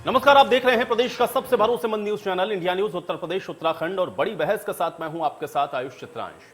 नमस्कार, आप देख रहे हैं प्रदेश का सबसे भरोसेमंद news channel India news Uttar Pradesh Uttarakhand और बड़ी बहस के साथ मैं हूं आपके साथ आयुष चित्रांश।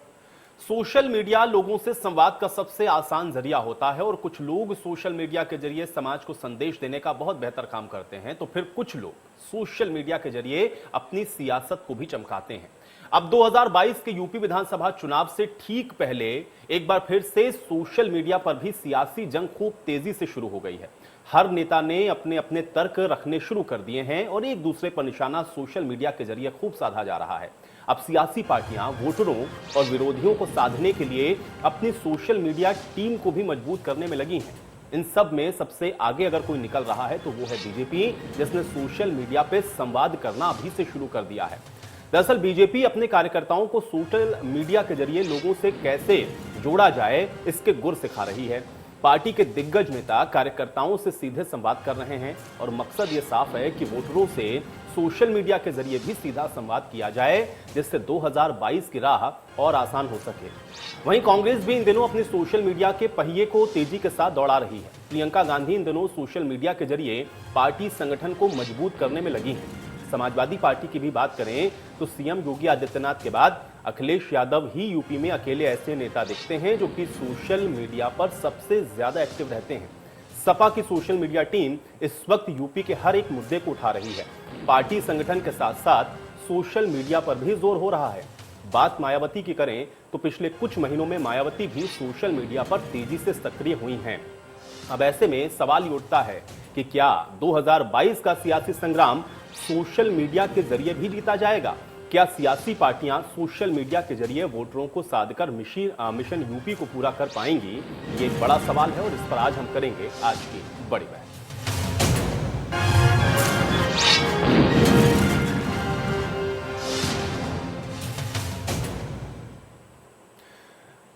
सोशल मीडिया लोगों से संवाद का सबसे आसान जरिया होता है और कुछ लोग सोशल मीडिया के जरिए समाज को संदेश देने का बहुत बेहतर काम करते हैं, तो फिर कुछ लोग सोशल मीडिया के जरिए अपनी सियासत को भी चमकाते हैं। अब 2022 के यूपी विधानसभा चुनाव से ठीक पहले एक बार फिर से सोशल मीडिया पर भी सियासी जंग खूब तेजी से शुरू हो गई है। हर नेता ने अपने अपने तर्क रखने शुरू कर दिए हैं और एक दूसरे पर निशाना सोशल मीडिया के जरिए खूब साधा जा रहा है। अब सियासी पार्टियां वोटरों और विरोधियों को साधने के लिए अपनी सोशल मीडिया टीम को भी मजबूत करने में लगी हैं। इन सब में सबसे आगे अगर कोई निकल रहा है तो वो है बीजेपी, जिसने सोशल मीडिया पे संवाद करना अभी से शुरू कर दिया है। दरअसल बीजेपी अपने कार्यकर्ताओं को सोशल मीडिया के जरिए लोगों से कैसे जोड़ा जाए इसके गुर सिखा रही है। पार्टी के दिग्गज नेता कार्यकर्ताओं से सीधे संवाद कर रहे हैं और मकसद ये साफ है कि वोटरों से सोशल मीडिया के जरिए भी सीधा संवाद किया जाए, जिससे 2022 की राह और आसान हो सके। वहीं कांग्रेस भी इन दिनों अपने सोशल मीडिया के पहिए को तेजी के साथ दौड़ा रही है। प्रियंका गांधी इन दिनों सोशल मीडिया के जरिए पार्टी संगठन को मजबूत करने में लगी हैं। समाजवादी पार्टी की भी बात करें तो सीएम योगी आदित्यनाथ के बाद अखिलेश यादव ही यूपी में अकेले ऐसे नेता दिखते हैं जो कि सोशल मीडिया पर सबसे ज्यादा एक्टिव रहते हैं। सपा की सोशल मीडिया टीम इस वक्त यूपी के हर एक मुद्दे को उठा रही है। पार्टी संगठन के साथ साथ सोशल मीडिया पर भी जोर हो रहा है। बात मायावती की करें तो पिछले कुछ महीनों में मायावती भी सोशल मीडिया पर तेजी से सक्रिय हुई हैं। अब ऐसे में सवाल ये उठता है कि क्या 2022 का सियासी संग्राम सोशल मीडिया के जरिए भी जीता जाएगा? क्या सियासी पार्टियां सोशल मीडिया के जरिए वोटरों को साधकर मिशन यूपी को पूरा कर पाएंगी? ये एक बड़ा सवाल है और इस पर आज हम करेंगे आज की बड़ी बहस।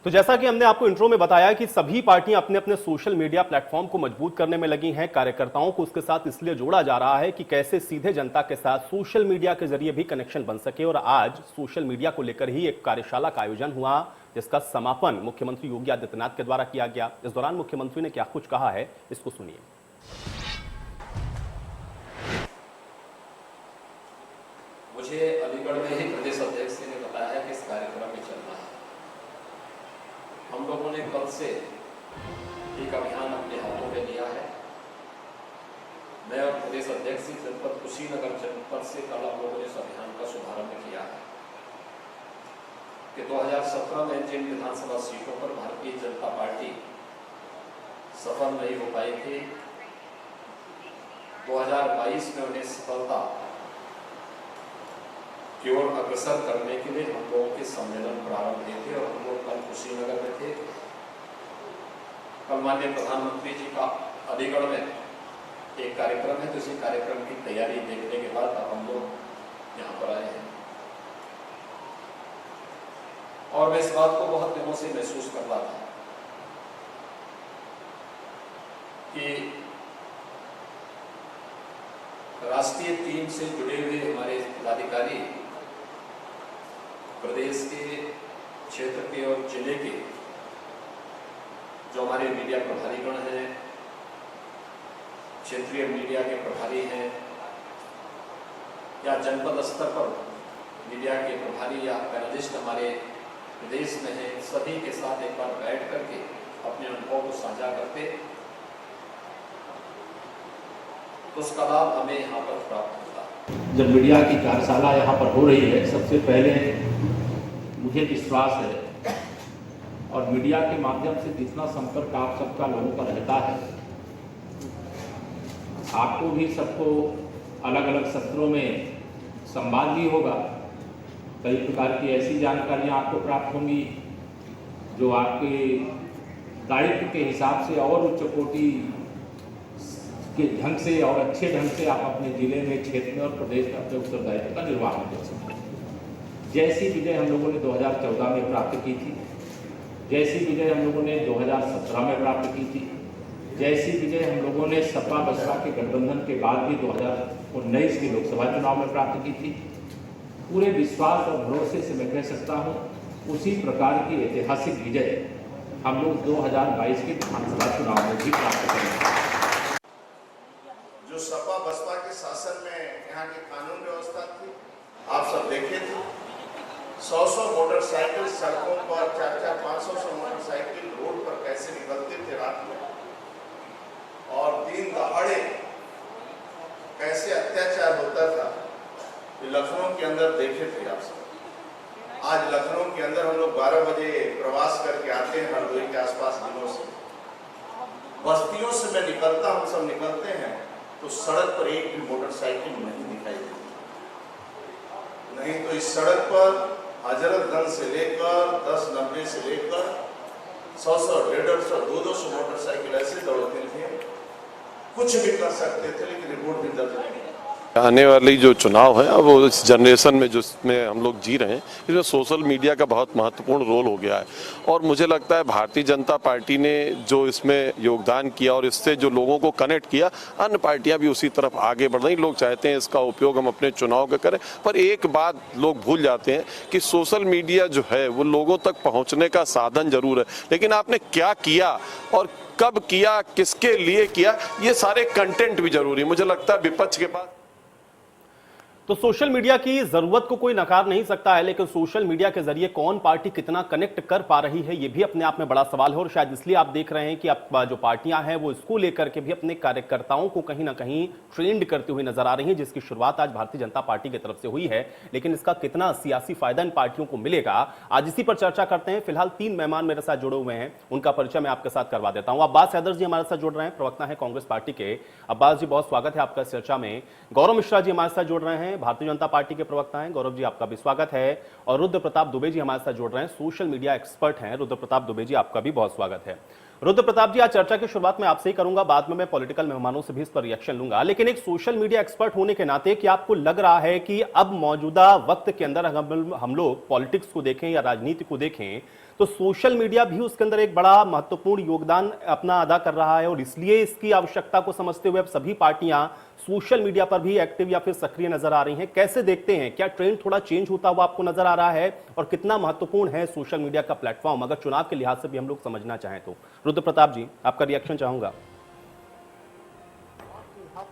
तो जैसा कि हमने आपको इंट्रो में बताया कि सभी पार्टियां अपने अपने सोशल मीडिया प्लेटफॉर्म को मजबूत करने में लगी हैं। कार्यकर्ताओं को उसके साथ इसलिए जोड़ा जा रहा है कि कैसे सीधे जनता के साथ सोशल मीडिया के जरिए भी कनेक्शन बन सके। और आज सोशल मीडिया को लेकर ही एक कार्यशाला का आयोजन हुआ, जिसका समापन मुख्यमंत्री योगी आदित्यनाथ के द्वारा किया गया। इस दौरान मुख्यमंत्री ने क्या कुछ कहा है, इसको सुनिए। मुझे अलीगढ़ में ही प्रदेश अध्यक्ष ने बताया है कि इस कार्यक्रम में चलना है। हम लोगों ने कल से एक अभियान अपने हाथों में लिया है। मैं और प्रदेश अध्यक्ष जनपद कुशीनगर जनपद से कल हम लोगों ने इस अभियान का शुभारंभ किया है कि 2017 में जिन विधानसभा सीटों पर भारतीय जनता पार्टी सफल नहीं हो पाई थी, 2022 में उन्हें सफलता की ओर अग्रसर करने के लिए हम लोगों के सम्मेलन प्रारंभ हुए थे और हम लोग कल कुशीनगर में थे। कल माननीय प्रधानमंत्री जी का अलीगढ़ में एक कार्यक्रम है, तो इसी कार्यक्रम की तैयारी देखने के बाद अब हम लोग यहाँ पर आए हैं। और मैं इस बात को बहुत दिनों से महसूस कर रहा था कि राष्ट्रीय टीम से जुड़े हुए हमारे पदाधिकारी प्रदेश के क्षेत्र के और जिले के जो हमारे मीडिया प्रभारीगण हैं, क्षेत्रीय मीडिया के प्रभारी हैं या जनपद स्तर पर मीडिया के प्रभारी या पैनलिस्ट हमारे प्रदेश में हैं, सभी के साथ एक बार बैठ करके अपने अनुभव को साझा करते तो उसका लाभ हमें यहाँ पर प्राप्त होता। जब मीडिया की कार्यशाला यहाँ पर हो रही है, सबसे पहले मुझे विश्वास है और मीडिया के माध्यम से जितना संपर्क आप सबका लोगों का रहता है, आपको भी सबको अलग अलग सत्रों में संवाद भी होगा। कई प्रकार की ऐसी जानकारियाँ आपको प्राप्त होंगी जो आपके दायित्व के हिसाब से और उच्च कोटि के ढंग से और अच्छे ढंग से आप अपने जिले में, क्षेत्र में और प्रदेश में अपने उत्तरदायित्व का निर्वाह कर सकते हैं। जैसी विजय हम लोगों ने 2014 में प्राप्त की थी, जैसी विजय हम लोगों ने 2017 में प्राप्त की थी, जैसी विजय हम लोगों ने सपा बसपा के गठबंधन के बाद भी 2019 के लोकसभा चुनाव में प्राप्त की थी, पूरे विश्वास और भरोसे से मैं कह सकता हूँ उसी प्रकार की ऐतिहासिक विजय हम लोग 2022 के विधानसभा चुनाव में भी प्राप्त करेंगे। जो सपा बसपा के साथ सड़कों पर 400-500 मोटरसाइकिल रोड पर कैसे निकलते थे रात में और दिन दहाड़े कैसे अत्याचार होता था, लखनऊ के अंदर देखे थे आप सब। आज लखनऊ के अंदर हम लोग 12 बजे प्रवास करके आते हैं हरदोई के आसपास जिलों से, बस्तियों से मैं निकलता, हम सब निकलते हैं तो सड़क पर एक भी मोटरसाइकिल नहीं दिखाई देती। नहीं तो इस सड़क पर हजरतगंज से लेकर 10-90 से लेकर 100-100, 150-150, 200 मोटरसाइकिल ऐसे दौड़ते थे, कुछ भी कर सकते थे, लेकिन रिपोर्ट भी दर्ज नहीं। आने वाली जो चुनाव है अब वो इस जनरेशन में जिसमें हम लोग जी रहे हैं, इसमें सोशल मीडिया का बहुत महत्वपूर्ण रोल हो गया है। और मुझे लगता है भारतीय जनता पार्टी ने जो इसमें योगदान किया और इससे जो लोगों को कनेक्ट किया, अन्य पार्टियां भी उसी तरफ आगे बढ़ रही। लोग चाहते हैं इसका उपयोग हम अपने चुनाव के करें, पर एक बात लोग भूल जाते हैं कि सोशल मीडिया जो है वो लोगों तक पहुँचने का साधन जरूर है, लेकिन आपने क्या किया और कब किया, किसके लिए किया, ये सारे कंटेंट भी जरूरी। मुझे लगता है विपक्ष के पास तो सोशल मीडिया की जरूरत को कोई नकार नहीं सकता है, लेकिन सोशल मीडिया के जरिए कौन पार्टी कितना कनेक्ट कर पा रही है, यह भी अपने आप में बड़ा सवाल है। और शायद इसलिए आप देख रहे हैं कि अब जो पार्टियां हैं वो इसको लेकर के भी अपने कार्यकर्ताओं को कहीं ना कहीं ट्रेंड करते हुए नजर आ रही हैं, जिसकी शुरुआत आज भारतीय जनता पार्टी की तरफ से हुई है। लेकिन इसका कितना सियासी फायदा इन पार्टियों को मिलेगा, आज इसी पर चर्चा करते हैं। फिलहाल 3 मेहमान मेरे साथ जुड़े हुए हैं, उनका परिचय मैं आपके साथ करवा देता हूं। अब्बास हैदर जी हमारे साथ जुड़ रहे हैं, प्रवक्ता है कांग्रेस पार्टी के। अब्बास जी, बहुत स्वागत है आपका चर्चा में। गौरव मिश्रा जी हमारे साथ जुड़ रहे हैं, भारतीय जनता पार्टी के प्रवक्ता हैं। गौरव जी, आपका भी स्वागत है। और रुद्र प्रताप दुबे जी हमारे साथ जुड़ रहे हैं, सोशल मीडिया एक्सपर्ट हैं। रुद्र प्रताप दुबे जी, आपका भी बहुत स्वागत है। रुद्र प्रताप जी, आज चर्चा की शुरुआत में आपसे ही करूंगा, बाद में मैं पॉलिटिकल मेहमानों से भी इस पर रिएक्शन लूंगा। लेकिन एक सोशल मीडिया एक्सपर्ट होने के नाते क्या आपको लग रहा है कि अब मौजूदा वक्त के अंदर हम लोग पॉलिटिक्स को देखें या राजनीति को देखें तो सोशल मीडिया भी उसके अंदर एक बड़ा महत्वपूर्ण योगदान अपना अदा कर रहा है, और इसलिए इसकी आवश्यकता को समझते हुए अब सभी पार्टियां सोशल मीडिया पर भी एक्टिव या फिर सक्रिय नजर आ रही हैं? कैसे देखते हैं, क्या ट्रेंड थोड़ा चेंज होता हुआ आपको नजर आ रहा है, और कितना महत्वपूर्ण है सोशल मीडिया का प्लेटफॉर्म अगर चुनाव के लिहाज से भी हम लोग समझना चाहें तो? रुद्र प्रताप जी, आपका रिएक्शन चाहूंगा।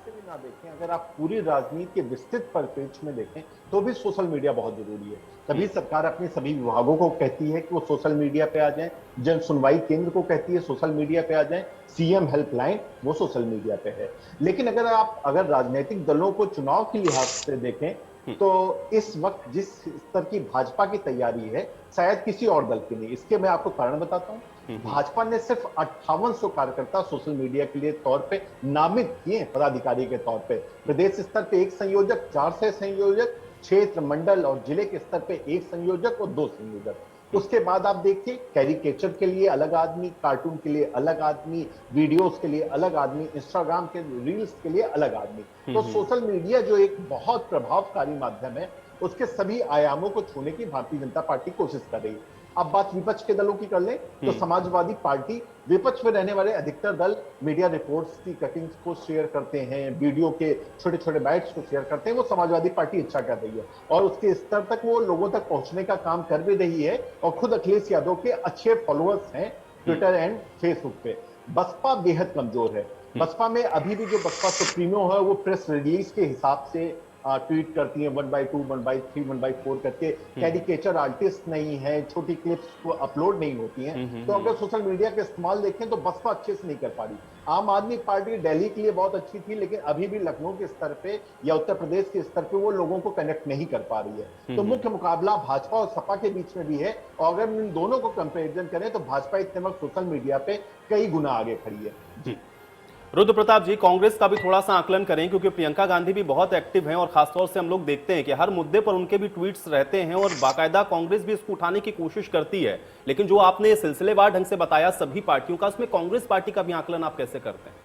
से भी ना देखें, अगर आप पूरी राजनीति के विस्तृत परिप्रेक्ष्य में देखें तो भी सोशल मीडिया बहुत जरूरी है। तभी सरकार अपने सभी विभागों को कहती है कि वो सोशल मीडिया पे आ जाएं, जन सुनवाई केंद्र को कहती है सोशल मीडिया पे आ जाएं, सीएम हेल्पलाइन वो सोशल मीडिया पे है। लेकिन अगर राजनीतिक दलों को चुनाव के लिहाज से देखें तो इस वक्त जिस स्तर की भाजपा की तैयारी है शायद किसी और दल की नहीं। इसके मैं आपको कारण बताता हूं। भाजपा ने सिर्फ 5800 कार्यकर्ता सोशल मीडिया के लिए तौर पे नामित किए पदाधिकारी के तौर पे। प्रदेश स्तर पे 1 संयोजक, 4 से संयोजक, क्षेत्र मंडल और जिले के स्तर पे 1 संयोजक और 2 संयोजक। उसके बाद आप देखिए कैरिकेचर के लिए अलग आदमी, कार्टून के लिए अलग आदमी, वीडियोस के लिए अलग आदमी, इंस्टाग्राम के रील्स के लिए अलग आदमी। तो सोशल मीडिया जो एक बहुत प्रभावकारी माध्यम है, उसके सभी आयामों को छूने की भारतीय जनता पार्टी कोशिश कर रही है। अब बात विपक्ष के दलों की कर लें तो समाजवादी पार्टी, विपक्ष में रहने वाले अधिकतर दल मीडिया रिपोर्ट्स की कटिंग्स को शेयर करते हैं, वीडियो के छोटे छोटे बाइट्स को शेयर करते हैं। वो समाजवादी पार्टी अच्छा कर रही है और उसके स्तर तक वो लोगों तक पहुंचने का काम कर भी रही है, और खुद अखिलेश यादव के अच्छे फॉलोअर्स हैं ट्विटर एंड फेसबुक पे। बसपा बेहद कमजोर है। बसपा में अभी भी जो बसपा सुप्रीमो है वो प्रेस रिलीज के हिसाब से ट्वीट करती है 1/2, 1/3, 1/4 करके। कैरिकेचर आर्टिस्ट नहीं है, छोटी क्लिप्स को अपलोड नहीं होती हैं। तो अगर सोशल मीडिया का इस्तेमाल देखें तो बसपा अच्छे से नहीं कर पा रही। आम आदमी पार्टी दिल्ली के लिए बहुत अच्छी थी, लेकिन अभी भी लखनऊ के स्तर पे या उत्तर प्रदेश के स्तर पे वो लोगों को कनेक्ट नहीं कर पा रही है। तो मुख्य मुकाबला भाजपा और सपा के बीच में भी है, और अगर इन दोनों को कंपेरिजन करें तो भाजपा इतने वक्त सोशल मीडिया पे कई गुना आगे खड़ी है। जी रुद्र प्रताप जी, कांग्रेस का भी थोड़ा सा आकलन करें, क्योंकि प्रियंका गांधी भी बहुत एक्टिव हैं और खासतौर से हम लोग देखते हैं कि हर मुद्दे पर उनके भी ट्वीट्स रहते हैं और बाकायदा कांग्रेस भी इसको उठाने की कोशिश करती है। लेकिन जो आपने सिलसिलेवार ढंग से बताया सभी पार्टियों का, उसमें कांग्रेस पार्टी का भी आकलन आप कैसे करते हैं?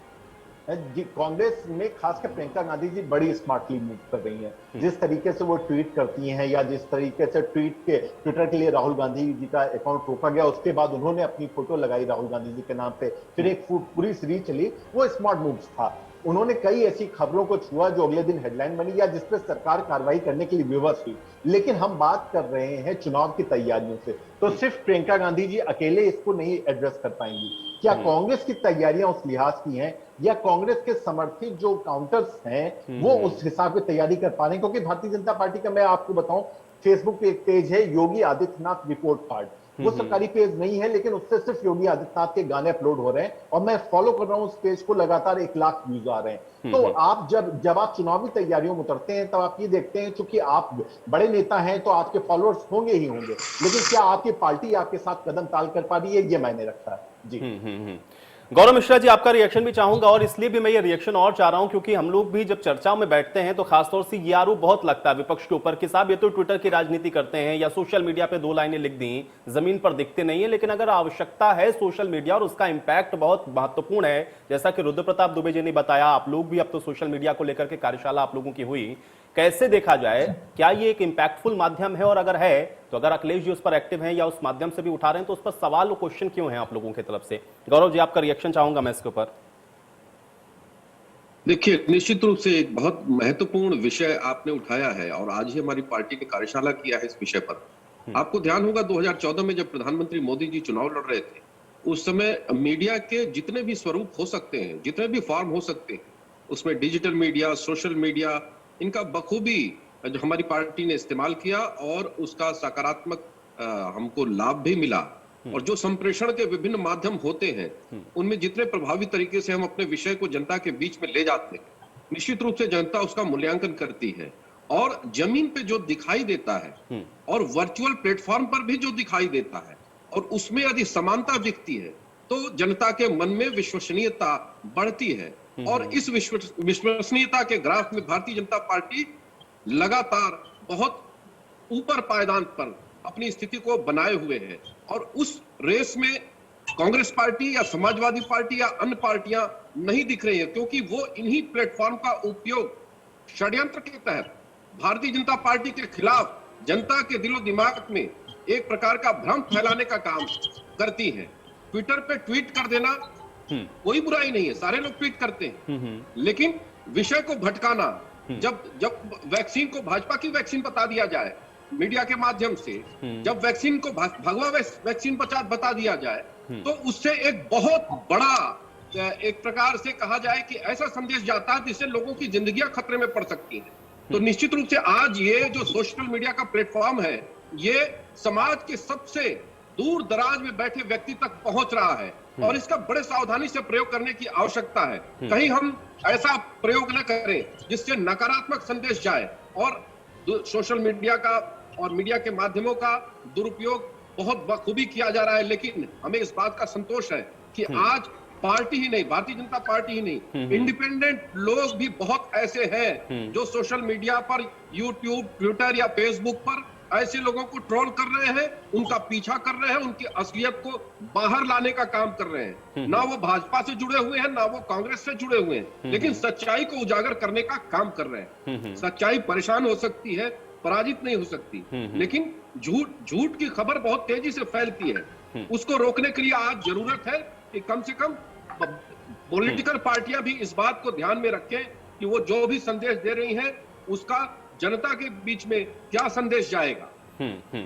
जी, कांग्रेस में खासकर प्रियंका गांधी जी बड़ी स्मार्टली मूव कर रही हैं। जिस तरीके से वो ट्वीट करती हैं, या जिस तरीके से ट्विटर के लिए राहुल गांधी जी का अकाउंट रोका गया, उसके बाद उन्होंने अपनी फोटो लगाई राहुल गांधी जी के नाम पे, फिर एक पूरी सीरीज चली, वो स्मार्ट मूव्स था। उन्होंने कई ऐसी खबरों को छुआ जो अगले दिन हेडलाइन बनी या जिसपे सरकार कार्रवाई करने के लिए विवश हुई। लेकिन हम बात कर रहे हैं चुनाव की तैयारियों से, तो सिर्फ प्रियंका गांधी जी अकेले इसको नहीं एड्रेस कर पाएंगी। क्या कांग्रेस की तैयारियां उस लिहाज की हैं, या कांग्रेस के समर्थित जो काउंटर्स हैं वो उस हिसाब की तैयारी कर पा रहे हैं? क्योंकि भारतीय जनता पार्टी का मैं आपको बताऊं, फेसबुक पे एक पेज है योगी आदित्यनाथ रिपोर्ट कार्ड। वो सरकारी पेज नहीं है, लेकिन उससे सिर्फ योगी आदित्यनाथ के गाने अपलोड हो रहे हैं और मैं फॉलो कर रहा हूं उस पेज को, लगातार 1 लाख व्यूज आ रहे हैं। तो आप जब आप चुनावी तैयारियों में उतरते हैं तब आप ये देखते हैं, चूंकि आप बड़े नेता हैं तो आपके फॉलोअर्स होंगे ही होंगे, लेकिन क्या आपकी पार्टी आपके साथ कदम ताल कर पा रही है, ये मायने रखता है। जी गौरव मिश्रा जी, आपका रिएक्शन भी चाहूंगा, और इसलिए भी मैं ये रिएक्शन और चाह रहा हूं क्योंकि हम लोग भी जब चर्चाओं में बैठते हैं तो खासतौर से ये आरोप बहुत लगता है विपक्ष के ऊपर कि साहब ये तो ट्विटर की राजनीति करते हैं या सोशल मीडिया पे 2 लाइनें लिख दी, जमीन पर दिखते नहीं है। लेकिन अगर आवश्यकता है सोशल मीडिया और उसका इंपैक्ट बहुत महत्वपूर्ण है, जैसा कि रुद्र प्रताप दुबे जी ने बताया, आप लोग भी अब तो सोशल मीडिया को लेकर के कार्यशाला आप लोगों की हुई, कैसे देखा जाए, क्या ये एक इंपैक्टफुल माध्यम है, और अगर है तो अगर अखिलेश जी उस पर एक्टिव हैं या उस माध्यम से भी उठा रहे हैं तो उस पर सवाल और क्वेश्चन क्यों हैं आप लोगों की तरफ से? गौरव जी, आपका रिएक्शन चाहूंगा मैं इसके ऊपर। देखिए, निश्चित रूप से एक बहुत महत्वपूर्ण विषय आपने उठाया है और आज ही हमारी पार्टी ने कार्यशाला किया है इस विषय पर। आपको ध्यान होगा 2014 में जब प्रधानमंत्री मोदी जी चुनाव लड़ रहे थे, उस समय मीडिया के जितने भी स्वरूप हो सकते हैं, जितने भी फॉर्म हो सकते हैं, उसमें डिजिटल मीडिया, सोशल मीडिया, इनका बखूबी जो हमारी पार्टी ने इस्तेमाल किया और उसका सकारात्मक हमको लाभ भी मिला। और जो संप्रेषण के विभिन्न माध्यम होते हैं, उनमें जितने प्रभावी तरीके से हम अपने विषय को जनता के बीच में ले जाते हैं, निश्चित रूप से जनता उसका मूल्यांकन करती है। और जमीन पे जो दिखाई देता है और वर्चुअल प्लेटफॉर्म पर भी जो दिखाई देता है, और उसमें यदि समानता दिखती है तो जनता के मन में विश्वसनीयता बढ़ती है। और इस विश्वसनीयता के ग्राफ में भारतीय जनता पार्टी लगातार बहुत ऊपर पायदान पर अपनी स्थिति को बनाए हुए है। और उस रेस में कांग्रेस पार्टी या समाजवादी पार्टी या अन्य पार्टियां नहीं दिख रही है, क्योंकि वो इन्हीं प्लेटफॉर्म का उपयोग षड्यंत्र के तहत भारतीय जनता पार्टी के खिलाफ जनता के दिलो दिमाग में एक प्रकार का भ्रम फैलाने का काम करती है। ट्विटर पे ट्वीट कर देना कोई बुराई नहीं है, सारे लोग ट्वीट करते हैं, लेकिन विषय को भटकाना, जब वैक्सीन को भाजपा की वैक्सीन बता दिया जाए मीडिया के माध्यम से, जब वैक्सीन को भगवा वैक्सीन बता दिया जाए, तो उससे एक बहुत बड़ा एक प्रकार से कहा जाए कि ऐसा संदेश जाता है जिससे लोगों की जिंदगियां खतरे में पड़ सकती हैं। तो निश्चित रूप से आज ये जो सोशल मीडिया का प्लेटफॉर्म है, ये समाज के सबसे दूर दराज में बैठे व्यक्ति तक पहुंच रहा है और इसका बड़े सावधानी से प्रयोग करने की आवश्यकता है। कहीं हम ऐसा प्रयोग न करें जिससे नकारात्मक संदेश जाए। और सोशल मीडिया का और मीडिया के माध्यमों का दुरुपयोग बहुत बखूबी किया जा रहा है, लेकिन हमें इस बात का संतोष है कि आज पार्टी ही नहीं, भारतीय जनता पार्टी ही नहीं, इंडिपेंडेंट लोग भी बहुत ऐसे हैं जो सोशल मीडिया पर, यूट्यूब, ट्विटर या फेसबुक पर ऐसे लोगों को ट्रोल कर रहे हैं, उनका पीछा कर रहे हैं, उनकी असलियत को बाहर लाने का काम कर रहे हैं। ना वो भाजपा से जुड़े हुए हैं, ना वो कांग्रेस से जुड़े हुए हैं, लेकिन सच्चाई को उजागर करने का काम कर रहे हैं। सच्चाई परेशान हो सकती है, पराजित नहीं हो सकती, लेकिन झूठ की खबर बहुत तेजी से फैलती है। उसको रोकने के लिए आज जरूरत है कि कम से कम पॉलिटिकल पार्टियां भी इस बात को ध्यान में रखें कि वो जो भी संदेश दे रही हैं उसका जनता के बीच में क्या संदेश जाएगा।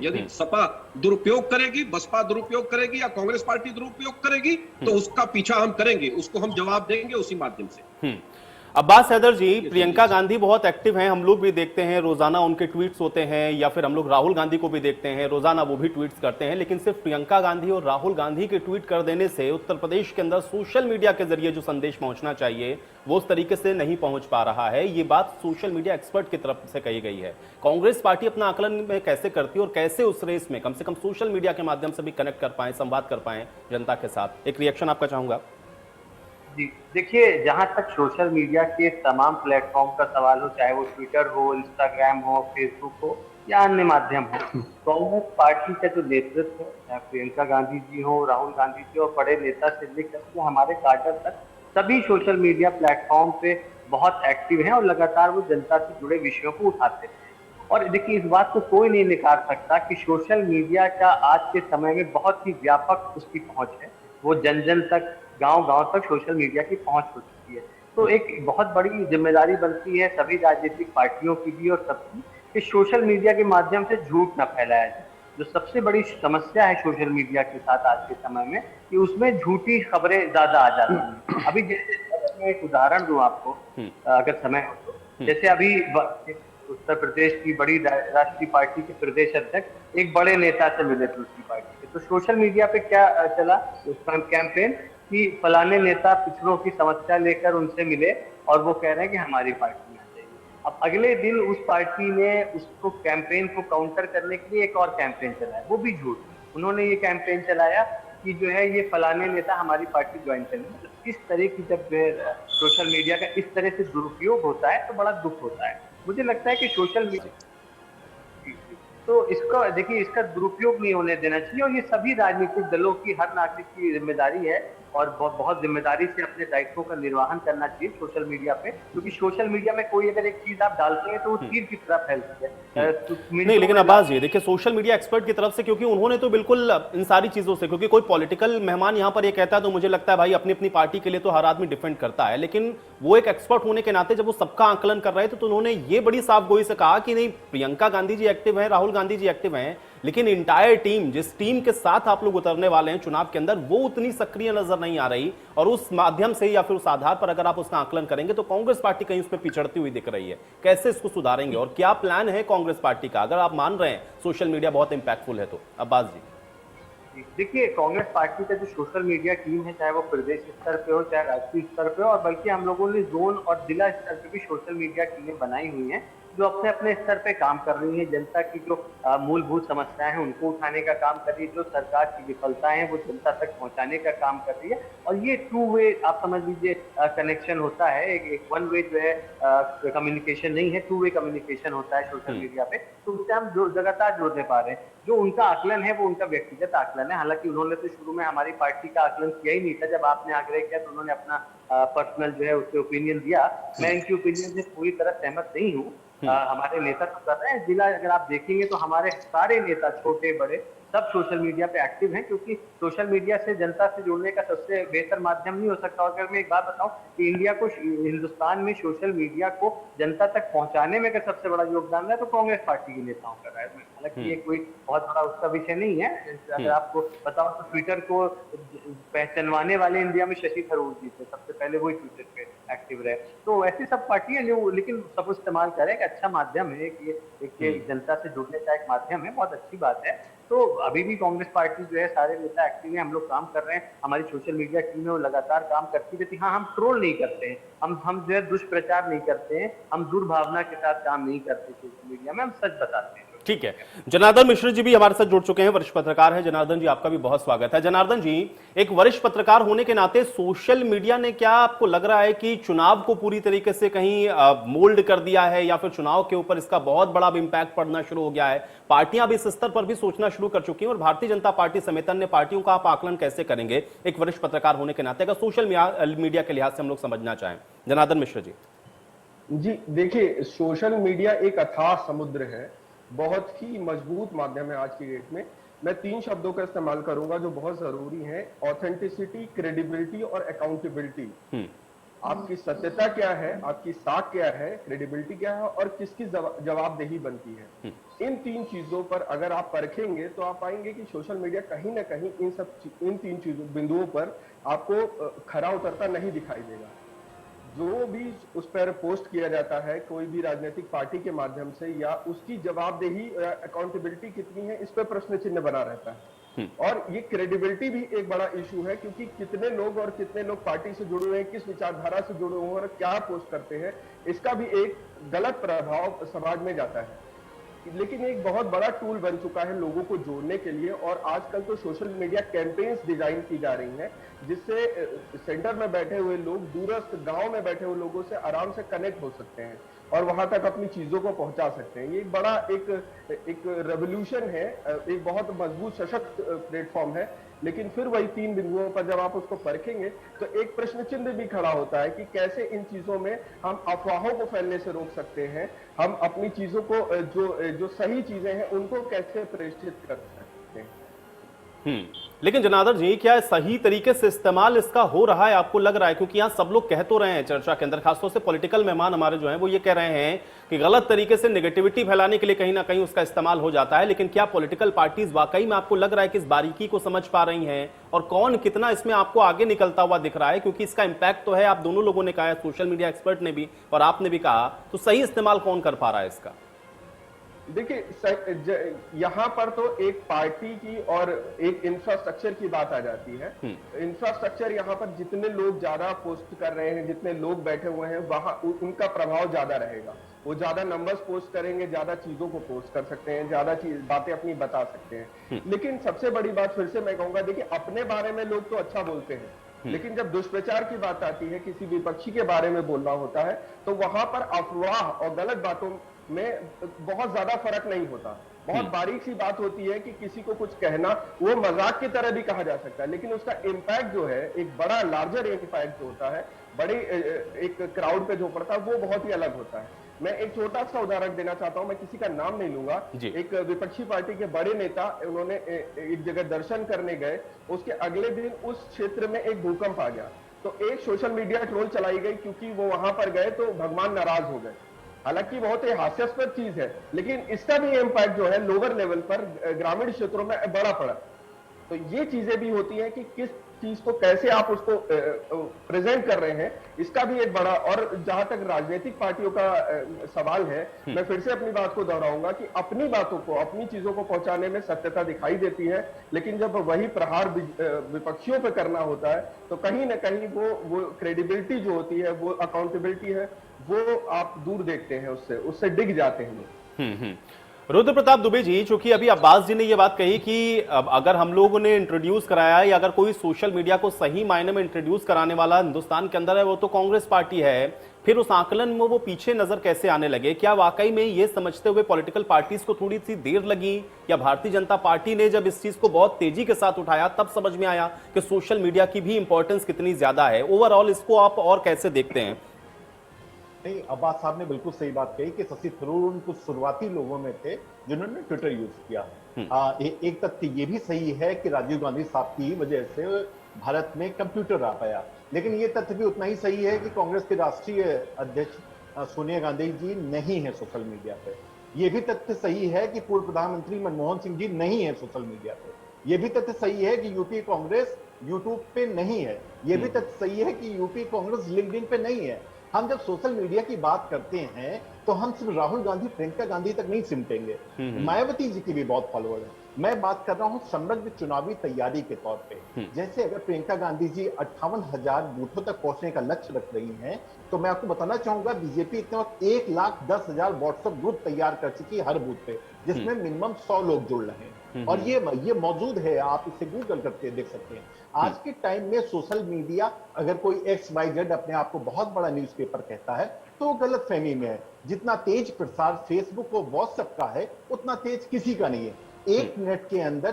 यदि सपा दुरुपयोग करेगी, बसपा दुरुपयोग करेगी या कांग्रेस पार्टी दुरुपयोग करेगी, तो उसका पीछा हम करेंगे, उसको हम जवाब देंगे उसी माध्यम से। अब्बास हैदर जी, प्रियंका गांधी बहुत एक्टिव हैं, हम लोग भी देखते हैं, रोजाना उनके ट्वीट्स होते हैं, या फिर हम लोग राहुल गांधी को भी देखते हैं, रोजाना वो भी ट्वीट्स करते हैं, लेकिन सिर्फ प्रियंका गांधी और राहुल गांधी के ट्वीट कर देने से उत्तर प्रदेश के अंदर सोशल मीडिया के जरिए जो संदेश पहुंचना चाहिए वो उस तरीके से नहीं पहुंच पा रहा है। ये बात सोशल मीडिया एक्सपर्ट की तरफ से कही गई है। कांग्रेस पार्टी अपना आकलन में कैसे करती है और कैसे उस रेस में कम से कम सोशल मीडिया के माध्यम से भी कनेक्ट कर पाए, संवाद कर पाए जनता के साथ? एक रिएक्शन आपका चाहूंगा। जी देखिए, जहां तक सोशल मीडिया के तमाम प्लेटफॉर्म का सवाल हो, चाहे वो ट्विटर हो, इंस्टाग्राम हो, फेसबुक हो या अन्य माध्यम हो, कांग्रेस पार्टी का जो नेतृत्व है, चाहे प्रियंका गांधी जी हो, राहुल गांधी जी और बड़े नेता से लेकर के हमारे कार्टर तक, सभी सोशल मीडिया प्लेटफॉर्म पे बहुत एक्टिव हैं और लगातार वो जनता से जुड़े विषयों को उठाते हैं। और देखिए, इस बात को कोई नहीं नकार सकता कि सोशल मीडिया का आज के समय में बहुत ही व्यापक उसकी पहुंच है। वो जन जन तक, गांव-गांव तक सोशल मीडिया की पहुंच हो चुकी है। तो एक बहुत बड़ी जिम्मेदारी बनती है सभी राजनीतिक पार्टियों की भी और सबकी कि सोशल मीडिया के माध्यम से झूठ न फैलाया जाए। जो सबसे बड़ी समस्या है सोशल मीडिया के साथ आज के समय में कि उसमें झूठी खबरें ज्यादा आ जाती हैं। अभी जैसे मैं एक उदाहरण दूं आपको, अगर समय हो तो, जैसे अभी उत्तर प्रदेश की बड़ी राष्ट्रीय पार्टी के प्रदेश अध्यक्ष एक बड़े नेता से मिले थे उसकी पार्टी के, तो सोशल मीडिया पे क्या चला कैंपेन कि फलाने नेता पिछड़ों की समस्या लेकर उनसे मिले और वो कह रहे हैं कि हमारी पार्टी में आ जाइए। अब अगले दिन उस पार्टी ने उसको कैंपेन को काउंटर करने के लिए एक और कैंपेन चलाया, वो भी झूठ। उन्होंने ये कैंपेन चलाया कि जो है ये फलाने नेता हमारी पार्टी ज्वाइन करें। मतलब इस तरह की जब सोशल मीडिया का इस तरह से दुरुपयोग होता है तो बड़ा दुख होता है। मुझे लगता है कि सोशल मीडिया तो इसका देखिए, इसका दुरुपयोग नहीं होने देना चाहिए और ये सभी राजनीतिक दलों की, हर नागरिक की जिम्मेदारी है और बहुत जिम्मेदारी से अपने दायित्वों का निर्वहन करना चाहिए सोशल मीडिया पे, क्योंकि सोशल मीडिया में कोई अगर एक चीज आप डालते हैं तो वो तीर की तरह फैलती है। नहीं, लेकिन अब्बास जी देखिए, सोशल मीडिया एक्सपर्ट की तरफ से, क्योंकि उन्होंने तो बिल्कुल इन सारी चीजों से, क्योंकि कोई पॉलिटिकल मेहमान यहां पर ये कहता है तो मुझे लगता है भाई अपनी अपनी पार्टी के लिए तो हर आदमी डिफेंड करता है, लेकिन वो एक एक्सपर्ट होने के नाते जब वो सबका आकलन कर रहे थे तो उन्होंने ये बड़ी साफगोई से कहा कि नहीं, प्रियंका गांधी जी एक्टिव है, राहुल गांधी जी एक्टिव हैं, लेकिन इंटायर टीम, जिस टीम के साथ आप लोग उतरने वाले हैं चुनाव के अंदर, वो उतनी सक्रिय नजर नहीं आ रही। और उस माध्यम से या फिर उस आधार पर अगर आप उसका आकलन करेंगे तो कांग्रेस पार्टी कहीं उस पर पिछड़ती हुई दिख रही है। कैसे इसको सुधारेंगे और क्या प्लान है कांग्रेस पार्टी का, अगर आप मान रहे हैं सोशल मीडिया बहुत इंपैक्टफुल है तो? अब्बास जी देखिए, कांग्रेस पार्टी का जो सोशल मीडिया टीम है, चाहे वो प्रदेश स्तर पे हो चाहे राष्ट्रीय स्तर पे हो, और बल्कि हम लोगों ने जोन और जिला स्तर पे भी सोशल मीडिया टीमें बनाई हुई हैं जो अपने अपने स्तर पे काम कर रही है। जनता की जो मूलभूत समस्याएं हैं उनको उठाने का काम कर रही है, जो सरकार की विफलताएं हैं वो जनता तक पहुंचाने का काम कर रही है। और ये टू वे आप समझ लीजिए कनेक्शन होता है, एक वन वे जो है कम्युनिकेशन नहीं है, टू वे कम्युनिकेशन होता है सोशल मीडिया पे। तो उससे हम जो लगातार जुड़ने पा रहे हैं। जो उनका आकलन है वो उनका व्यक्तिगत आकलन है, हालांकि उन्होंने तो शुरू में हमारी पार्टी का आकलन किया ही नहीं था। जब आपने आग्रह किया तो उन्होंने अपना पर्सनल जो है उससे ओपिनियन दिया। मैं इनकी ओपिनियन से पूरी तरह सहमत नहीं हूँ। हमारे नेता तो कर रहे हैं, जिला अगर आप देखेंगे तो हमारे सारे नेता छोटे बड़े सब सोशल मीडिया पे एक्टिव हैं, क्योंकि सोशल मीडिया से जनता से जुड़ने का सबसे बेहतर माध्यम नहीं हो सकता। और अगर मैं एक बात बताऊं कि इंडिया को, हिंदुस्तान में सोशल मीडिया को जनता तक पहुंचाने में अगर सबसे बड़ा योगदान है तो कांग्रेस पार्टी के नेताओं का रहा है। हालांकि ये कोई बहुत बड़ा उसका विषय नहीं है। अगर आपको बताओ तो ट्विटर को पहचानवाने वाले इंडिया में शशि थरूर जी थे, सबसे पहले वही ट्विटर पे एक्टिव रहे। तो ऐसी सब पार्टियां जो लेकिन सब इस्तेमाल करें, एक अच्छा माध्यम है, एक जनता से जुड़ने का एक माध्यम है, बहुत अच्छी बात है। तो अभी भी कांग्रेस पार्टी जो है सारे नेता एक्टिव हैं, हम लोग काम कर रहे हैं, हमारी सोशल मीडिया टीम है वो लगातार काम करती रहती है। हाँ, हम ट्रोल नहीं करते हैं, हम जो है दुष्प्रचार नहीं करते हैं, हम दुर्भावना के साथ काम नहीं करते सोशल मीडिया में, हम सच बताते हैं। ठीक है, जनार्दन मिश्र जी भी हमारे साथ जुड़ चुके हैं, वरिष्ठ पत्रकार हैं। जनार्दन जी, आपका भी बहुत स्वागत है। जनार्दन जी, एक वरिष्ठ पत्रकार होने के नाते सोशल मीडिया ने, क्या आपको लग रहा है कि चुनाव को पूरी तरीके से कहीं मोल्ड कर दिया है, या फिर चुनाव के ऊपर इसका बहुत बड़ा इम्पैक्ट पड़ना शुरू हो गया है? पार्टियां भी इस स्तर पर भी सोचना शुरू कर चुकी हैं, और भारतीय जनता पार्टी समेत अन्य पार्टियों का आप आकलन कैसे करेंगे एक वरिष्ठ पत्रकार होने के नाते, अगर सोशल मीडिया के लिहाज से हम लोग समझना चाहें? जनार्दन मिश्र जी। देखिए, सोशल मीडिया एक अथाह समुद्र है, बहुत ही मजबूत माध्यम है आज की डेट में। मैं 3 शब्दों का इस्तेमाल करूंगा जो बहुत जरूरी है: ऑथेंटिसिटी, क्रेडिबिलिटी और अकाउंटेबिलिटी। आपकी सत्यता क्या है, आपकी साख क्या है, क्रेडिबिलिटी क्या है और किसकी जवाबदेही बनती है। इन 3 चीजों पर अगर आप परखेंगे तो आप पाएंगे कि सोशल मीडिया कहीं ना कहीं इन 3 चीजों बिंदुओं पर आपको खरा उतरता नहीं दिखाई देगा। जो भी उस पर पोस्ट किया जाता है कोई भी राजनीतिक पार्टी के माध्यम से, या उसकी जवाबदेही, अकाउंटेबिलिटी कितनी है, इस पर प्रश्न चिन्ह बना रहता है। और ये क्रेडिबिलिटी भी एक बड़ा इशू है, क्योंकि कितने लोग पार्टी से जुड़े हुए हैं, किस विचारधारा से जुड़े हुए हैं और क्या पोस्ट करते हैं, इसका भी एक गलत प्रभाव समाज में जाता है। लेकिन एक बहुत बड़ा टूल बन चुका है लोगों को जोड़ने के लिए, और आजकल तो सोशल मीडिया कैंपेन्स डिजाइन की जा रही हैं जिससे सेंटर में बैठे हुए लोग दूरस्थ गांव में बैठे हुए लोगों से आराम से कनेक्ट हो सकते हैं और वहां तक अपनी चीजों को पहुंचा सकते हैं। ये एक बड़ा एक रेवोल्यूशन है, एक बहुत मजबूत सशक्त प्लेटफॉर्म है। लेकिन फिर वही 3 बिंदुओं पर जब आप उसको परखेंगे तो एक प्रश्न चिन्ह भी खड़ा होता है कि कैसे इन चीजों में हम अफवाहों को फैलने से रोक सकते हैं, हम अपनी चीजों को जो सही चीजें हैं उनको कैसे प्रेषित कर सकते हैं। लेकिन जनार्दन जी, क्या सही तरीके से इस्तेमाल इसका हो रहा है, आपको लग रहा है? क्योंकि यहाँ सब लोग कह तो रहे हैं चर्चा के अंदर, खासतौर से पॉलिटिकल मेहमान हमारे जो हैं वो ये कह रहे हैं कि गलत तरीके से नेगेटिविटी फैलाने के लिए कहीं ना कहीं उसका इस्तेमाल हो जाता है। लेकिन क्या पॉलिटिकल पार्टीज वाकई में, आपको लग रहा है कि इस बारीकी को समझ पा रही हैं, और कौन कितना इसमें आपको आगे निकलता हुआ दिख रहा है? क्योंकि इसका इंपैक्ट तो है, आप दोनों लोगों ने कहा है, सोशल मीडिया एक्सपर्ट ने भी और आपने भी कहा, तो सही इस्तेमाल कौन कर पा रहा है इसका? देखिए यहाँ पर तो एक पार्टी की और एक इंफ्रास्ट्रक्चर की बात आ जाती है। इंफ्रास्ट्रक्चर यहाँ पर जितने लोग ज्यादा पोस्ट कर रहे हैं, जितने लोग बैठे हुए हैं, वहां उनका प्रभाव ज्यादा रहेगा। वो ज्यादा नंबर्स पोस्ट करेंगे, ज्यादा चीजों को पोस्ट कर सकते हैं, ज्यादा बातें अपनी बता सकते हैं। लेकिन सबसे बड़ी बात फिर से मैं कहूंगा, देखिए अपने बारे में लोग तो अच्छा बोलते हैं, लेकिन जब दुष्प्रचार की बात आती है, किसी विपक्षी के बारे में बोलना होता है, तो वहां पर अफवाह और गलत बातों में बहुत ज्यादा फर्क नहीं होता। बहुत बारीक सी बात होती है कि किसी को कुछ कहना, वो मजाक की तरह भी कहा जा सकता है, लेकिन उसका इम्पैक्ट जो है, एक बड़ा लार्जर इम्पैक्ट जो होता है, बड़े एक क्राउड पे जो पड़ता है, वो बहुत ही अलग होता है। मैं एक छोटा सा उदाहरण देना चाहता हूं, मैं किसी का नाम नहीं लूंगा। एक विपक्षी पार्टी के बड़े नेता, उन्होंने एक जगह दर्शन करने गए, उसके अगले दिन उस क्षेत्र में एक भूकंप आ गया, तो एक सोशल मीडिया ट्रोल चलाई गई, क्योंकि वो वहां पर गए तो भगवान नाराज हो गए। हालांकि बहुत ही हास्यास्पद चीज है, लेकिन इसका भी इम्पैक्ट जो है लोअर लेवल पर, ग्रामीण क्षेत्रों में बड़ा पड़ा। तो ये चीजें भी होती हैं कि किस चीज को कैसे आप उसको प्रेजेंट कर रहे हैं, इसका भी एक बड़ा। और जहां तक राजनीतिक पार्टियों का सवाल है, मैं फिर से अपनी बात को दोहराऊंगा कि अपनी बातों को, अपनी चीजों को पहुंचाने में सत्यता दिखाई देती है, लेकिन जब वही प्रहार विपक्षियों पे करना होता है, तो कहीं ना कहीं वो क्रेडिबिलिटी जो होती है, वो अकाउंटेबिलिटी है, वो आप दूर देखते हैं, उससे डिग जाते हैं। रुद्र प्रताप दुबे जी, चूंकि अभी अब्बास जी ने ये बात कही कि अगर हम लोगों ने इंट्रोड्यूस कराया, या अगर कोई सोशल मीडिया को सही मायने में इंट्रोड्यूस कराने वाला हिंदुस्तान के अंदर है, वो तो कांग्रेस पार्टी है, फिर उस आकलन में वो पीछे नजर कैसे आने लगे? क्या वाकई में ये समझते हुए पॉलिटिकल पार्टीज को थोड़ी सी देर लगी, या भारतीय जनता पार्टी ने जब इस चीज को बहुत तेजी के साथ उठाया तब समझ में आया कि सोशल मीडिया की भी इंपॉर्टेंस कितनी ज्यादा है? ओवरऑल इसको आप और कैसे देखते हैं? नहीं, अब्बास साहब ने बिल्कुल सही बात कही कि शशि थरूर उन कुछ शुरुआती लोगों में थे जिन्होंने ट्विटर यूज किया। एक तथ्य ये भी सही है कि राजीव गांधी साहब की वजह से भारत में कंप्यूटर आ पाया, लेकिन ये तथ्य भी उतना ही सही है कि कांग्रेस के राष्ट्रीय अध्यक्ष सोनिया गांधी जी नहीं है सोशल मीडिया पे। ये भी तथ्य सही है कि पूर्व प्रधानमंत्री मनमोहन सिंह जी नहीं है सोशल मीडिया पे। ये भी तथ्य सही है कि यूपी कांग्रेस यूट्यूब पे नहीं है। ये भी तथ्य सही है कि यूपी कांग्रेस लिंक्डइन पे नहीं है। हम जब सोशल मीडिया की बात करते हैं तो हम सिर्फ राहुल गांधी, प्रियंका गांधी तक नहीं सिमटेंगे, मायावती जी की भी बहुत फॉलोअर है। मैं बात कर रहा हूं समग्र चुनावी तैयारी के तौर पे। जैसे अगर प्रियंका गांधी जी 58,000 बूथों तक पहुंचने का लक्ष्य रख रही हैं, तो मैं आपको बताना चाहूंगा बीजेपी इतने वक्त 1,10,000 व्हाट्सएप ग्रुप तैयार कर चुकी है हर बूथ पे, जिसमें मिनिमम 100 लोग जुड़ रहे हैं। और ये मौजूद है, आप इसे गूगल करके देख सकते हैं। आज के टाइम में सोशल मीडिया, अगर कोई XYZ अपने आप को बहुत बड़ा न्यूज़पेपर कहता है, तो वो गलत फहमी में है। जितना तेज प्रसार फेसबुक और व्हाट्सएप का है, उतना तेज किसी का नहीं है। 1 मिनट के अंदर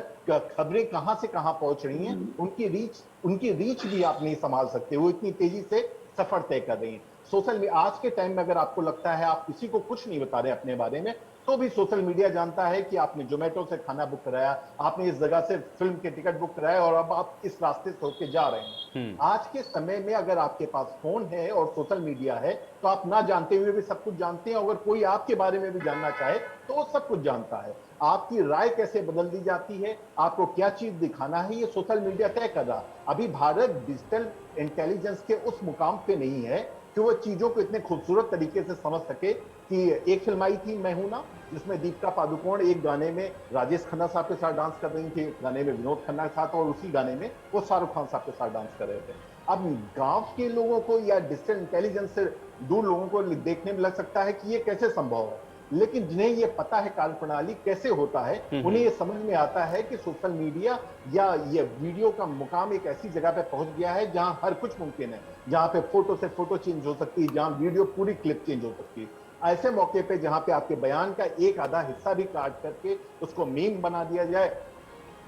खबरें कहां से कहां पहुंच रही हैं, उनकी रीच भी आप नहीं संभाल सकते, वो इतनी तेजी से सफर तय कर रही है। सोशल मीडिया आज के टाइम में अगर आपको लगता है आप किसी को कुछ नहीं बता रहे अपने बारे में, तो भी सोशल मीडिया जानता है कि आपने जोमेटो से खाना बुक कराया, आपने इस जगह से फिल्म के टिकट बुक कराया और अब आप इस रास्ते से होके जा रहे हैं। आज के समय में अगर आपके पास फोन है और सोशल मीडिया है, तो आप ना जानते हुए भी सब कुछ जानते हैं। अगर कोई आपके बारे में भी जानना चाहे तो वो सब कुछ जानता है। आपकी राय कैसे बदल दी जाती है, आपको क्या चीज दिखाना है, ये सोशल मीडिया तय कर रहा। अभी भारत डिजिटल इंटेलिजेंस के उस मुकाम पे नहीं है कि वो चीजों को इतने खूबसूरत तरीके से समझ सके। कि एक फिल्म आई थी मैं हूं ना, जिसमें दीपिका पादुकोण एक गाने में राजेश खन्ना साहब के साथ डांस कर रही थी, एक गाने में विनोद खन्ना के साथ, और उसी गाने में वो शाहरुख खान साहब के साथ डांस कर रहे थे। अब गांव के लोगों को या डिजिटल इंटेलिजेंस से दूर लोगों को देखने में लग सकता है कि ये कैसे संभव है, लेकिन जिन्हें ये पता है कार्यप्रणाली कैसे होता है, उन्हें ये समझ में आता है कि सोशल मीडिया या ये वीडियो का मुकाम एक ऐसी जगह पे पहुंच गया है जहां हर कुछ मुमकिन है, जहां पे फोटो से फोटो चेंज हो सकती है, जहां वीडियो पूरी क्लिप चेंज हो सकती है। ऐसे मौके पे जहां पे आपके बयान का एक आधा हिस्सा भी काट करके उसको मीम बना दिया जाए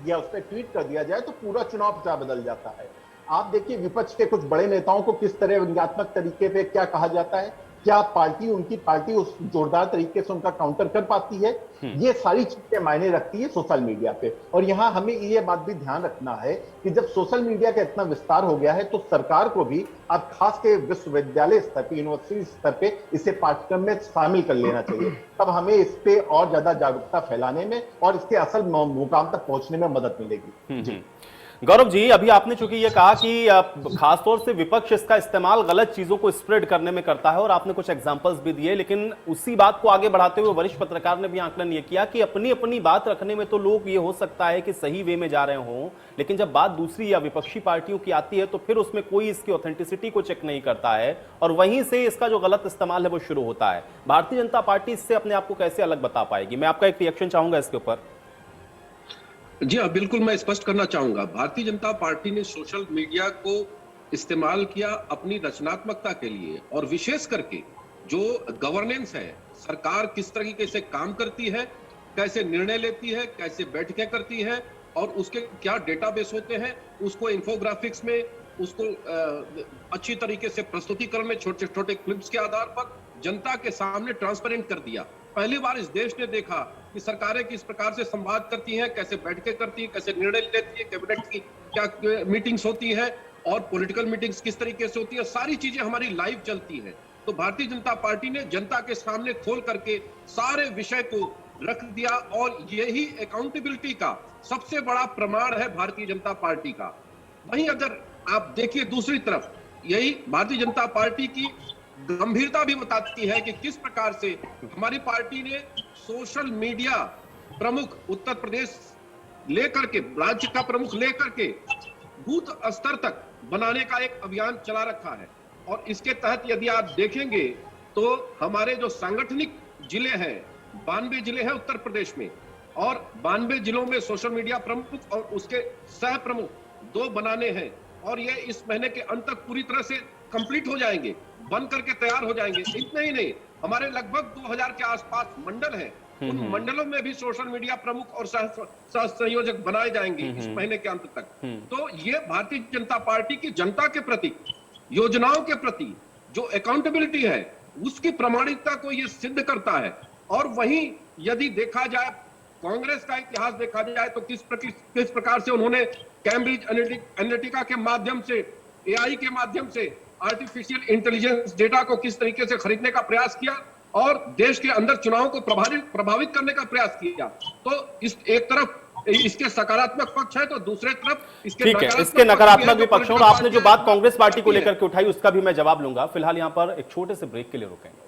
या उस पर ट्वीट कर दिया जाए, तो पूरा चुनाव प्रचार बदल जाता है। आप देखिए विपक्ष के कुछ बड़े नेताओं को किस तरह व्यंग्यात्मक तरीके पे क्या कहा जाता है, क्या उनकी पार्टी उस जोरदार तरीके से उनका काउंटर कर पाती है, ये सारी चीजें मायने रखती है सोशल मीडिया पे। और यहाँ हमें ये बात भी ध्यान रखना है कि जब सोशल मीडिया का इतना विस्तार हो गया है, तो सरकार को भी अब खास के विश्वविद्यालय स्तर पे, यूनिवर्सिटी स्तर पे इसे पाठ्यक्रम में शामिल कर लेना चाहिए। तब हमें इस पे और ज्यादा जागरूकता फैलाने में और इसके असल मुकाम तक पहुंचने में मदद मिलेगी। जी गौरव जी, अभी आपने चूंकि ये कहा कि खासतौर से विपक्ष इसका इस्तेमाल गलत चीजों को स्प्रेड करने में करता है और आपने कुछ एग्जांपल्स भी दिए, लेकिन उसी बात को आगे बढ़ाते हुए वरिष्ठ पत्रकार ने भी आकलन ये किया कि अपनी अपनी बात रखने में तो लोग ये हो सकता है कि सही वे में जा रहे हों, लेकिन जब बात दूसरी या विपक्षी पार्टियों की आती है तो फिर उसमें कोई इसकी ऑथेंटिसिटी को चेक नहीं करता है और वहीं से इसका जो गलत इस्तेमाल है वो शुरू होता है। भारतीय जनता पार्टी इससे अपने आप को कैसे अलग बता पाएगी? मैं आपका एक रिएक्शन चाहूंगा इसके ऊपर। जी हाँ, बिल्कुल मैं स्पष्ट करना चाहूंगा। भारतीय जनता पार्टी ने सोशल मीडिया को इस्तेमाल किया अपनी रचनात्मकता के लिए, और विशेष करके जो गवर्नेंस है, सरकार किस तरीके से काम करती है, कैसे निर्णय लेती है, कैसे बैठकें करती है और उसके क्या डेटाबेस होते हैं, उसको इंफोग्राफिक्स में उसको अच्छी तरीके से प्रस्तुतिकरण में छोटे छोटे क्लिप्स के आधार पर जनता के सामने ट्रांसपेरेंट कर दिया। पहली बार इस देश ने देखा कि सरकारें किस प्रकार से संवाद करती हैं, कैसे बैठकें करती हैं, कैसे निर्णय लेती है, कैबिनेट की क्या मीटिंग्स होती है और पॉलिटिकल मीटिंग्स किस तरीके से होती है, सारी चीजें हमारी लाइव चलती हैं। तो भारतीय जनता पार्टी ने जनता के सामने खोल करके सारे विषय को रख दिया और यही अकाउंटेबिलिटी का सबसे बड़ा प्रमाण है भारतीय जनता पार्टी का। वहीं अगर आप देखिए दूसरी तरफ, यही भारतीय जनता पार्टी की गंभीरता भी बताती है कि किस प्रकार से हमारी पार्टी ने सोशल मीडिया प्रमुख उत्तर प्रदेश लेकर के, राज्य का प्रमुख लेकर के बूथ स्तर तक बनाने का एक अभियान चला रखा है। और इसके तहत यदि आप देखेंगे तो हमारे जो सांगठनिक जिले हैं, 92 जिले हैं उत्तर प्रदेश में, और 92 जिलों में सोशल मीडिया प्रमुख और उसके सह प्रमुख 2 बनाने हैं और ये इस महीने के अंत तक पूरी तरह से कंप्लीट हो जाएंगे, बन करके तैयार हो जाएंगे। इतना ही नहीं, हमारे लगभग 2000 के आसपास मंडल हैं, उन मंडलों में भी सोशल मीडिया प्रमुख और सह संयोजक बनाए जाएंगे इस महीने के अंत तक। तो ये भारतीय जनता पार्टी की जनता के प्रति, योजनाओं के प्रति जो अकाउंटेबिलिटी है उसकी प्रामाणिकता को ये सिद्ध करता है। और वहीं यदि देखा जाए कांग्रेस का इतिहास देखा जाए तो किस प्रकार से उन्होंने कैम्ब्रिज एनालिटिका के माध्यम से, एआई के माध्यम से आर्टिफिशियल इंटेलिजेंस डेटा को किस तरीके से खरीदने का प्रयास किया और देश के अंदर चुनाव को प्रभावित करने का प्रयास किया। तो इस एक तरफ इसके सकारात्मक पक्ष है तो दूसरे तरफ इसके नकारात्मक भी पक्ष है। और आपने जो बात कांग्रेस पार्टी को लेकर के उठाई उसका भी मैं जवाब लूंगा। फिलहाल यहां पर एक छोटे से ब्रेक के लिए रुकेंगे।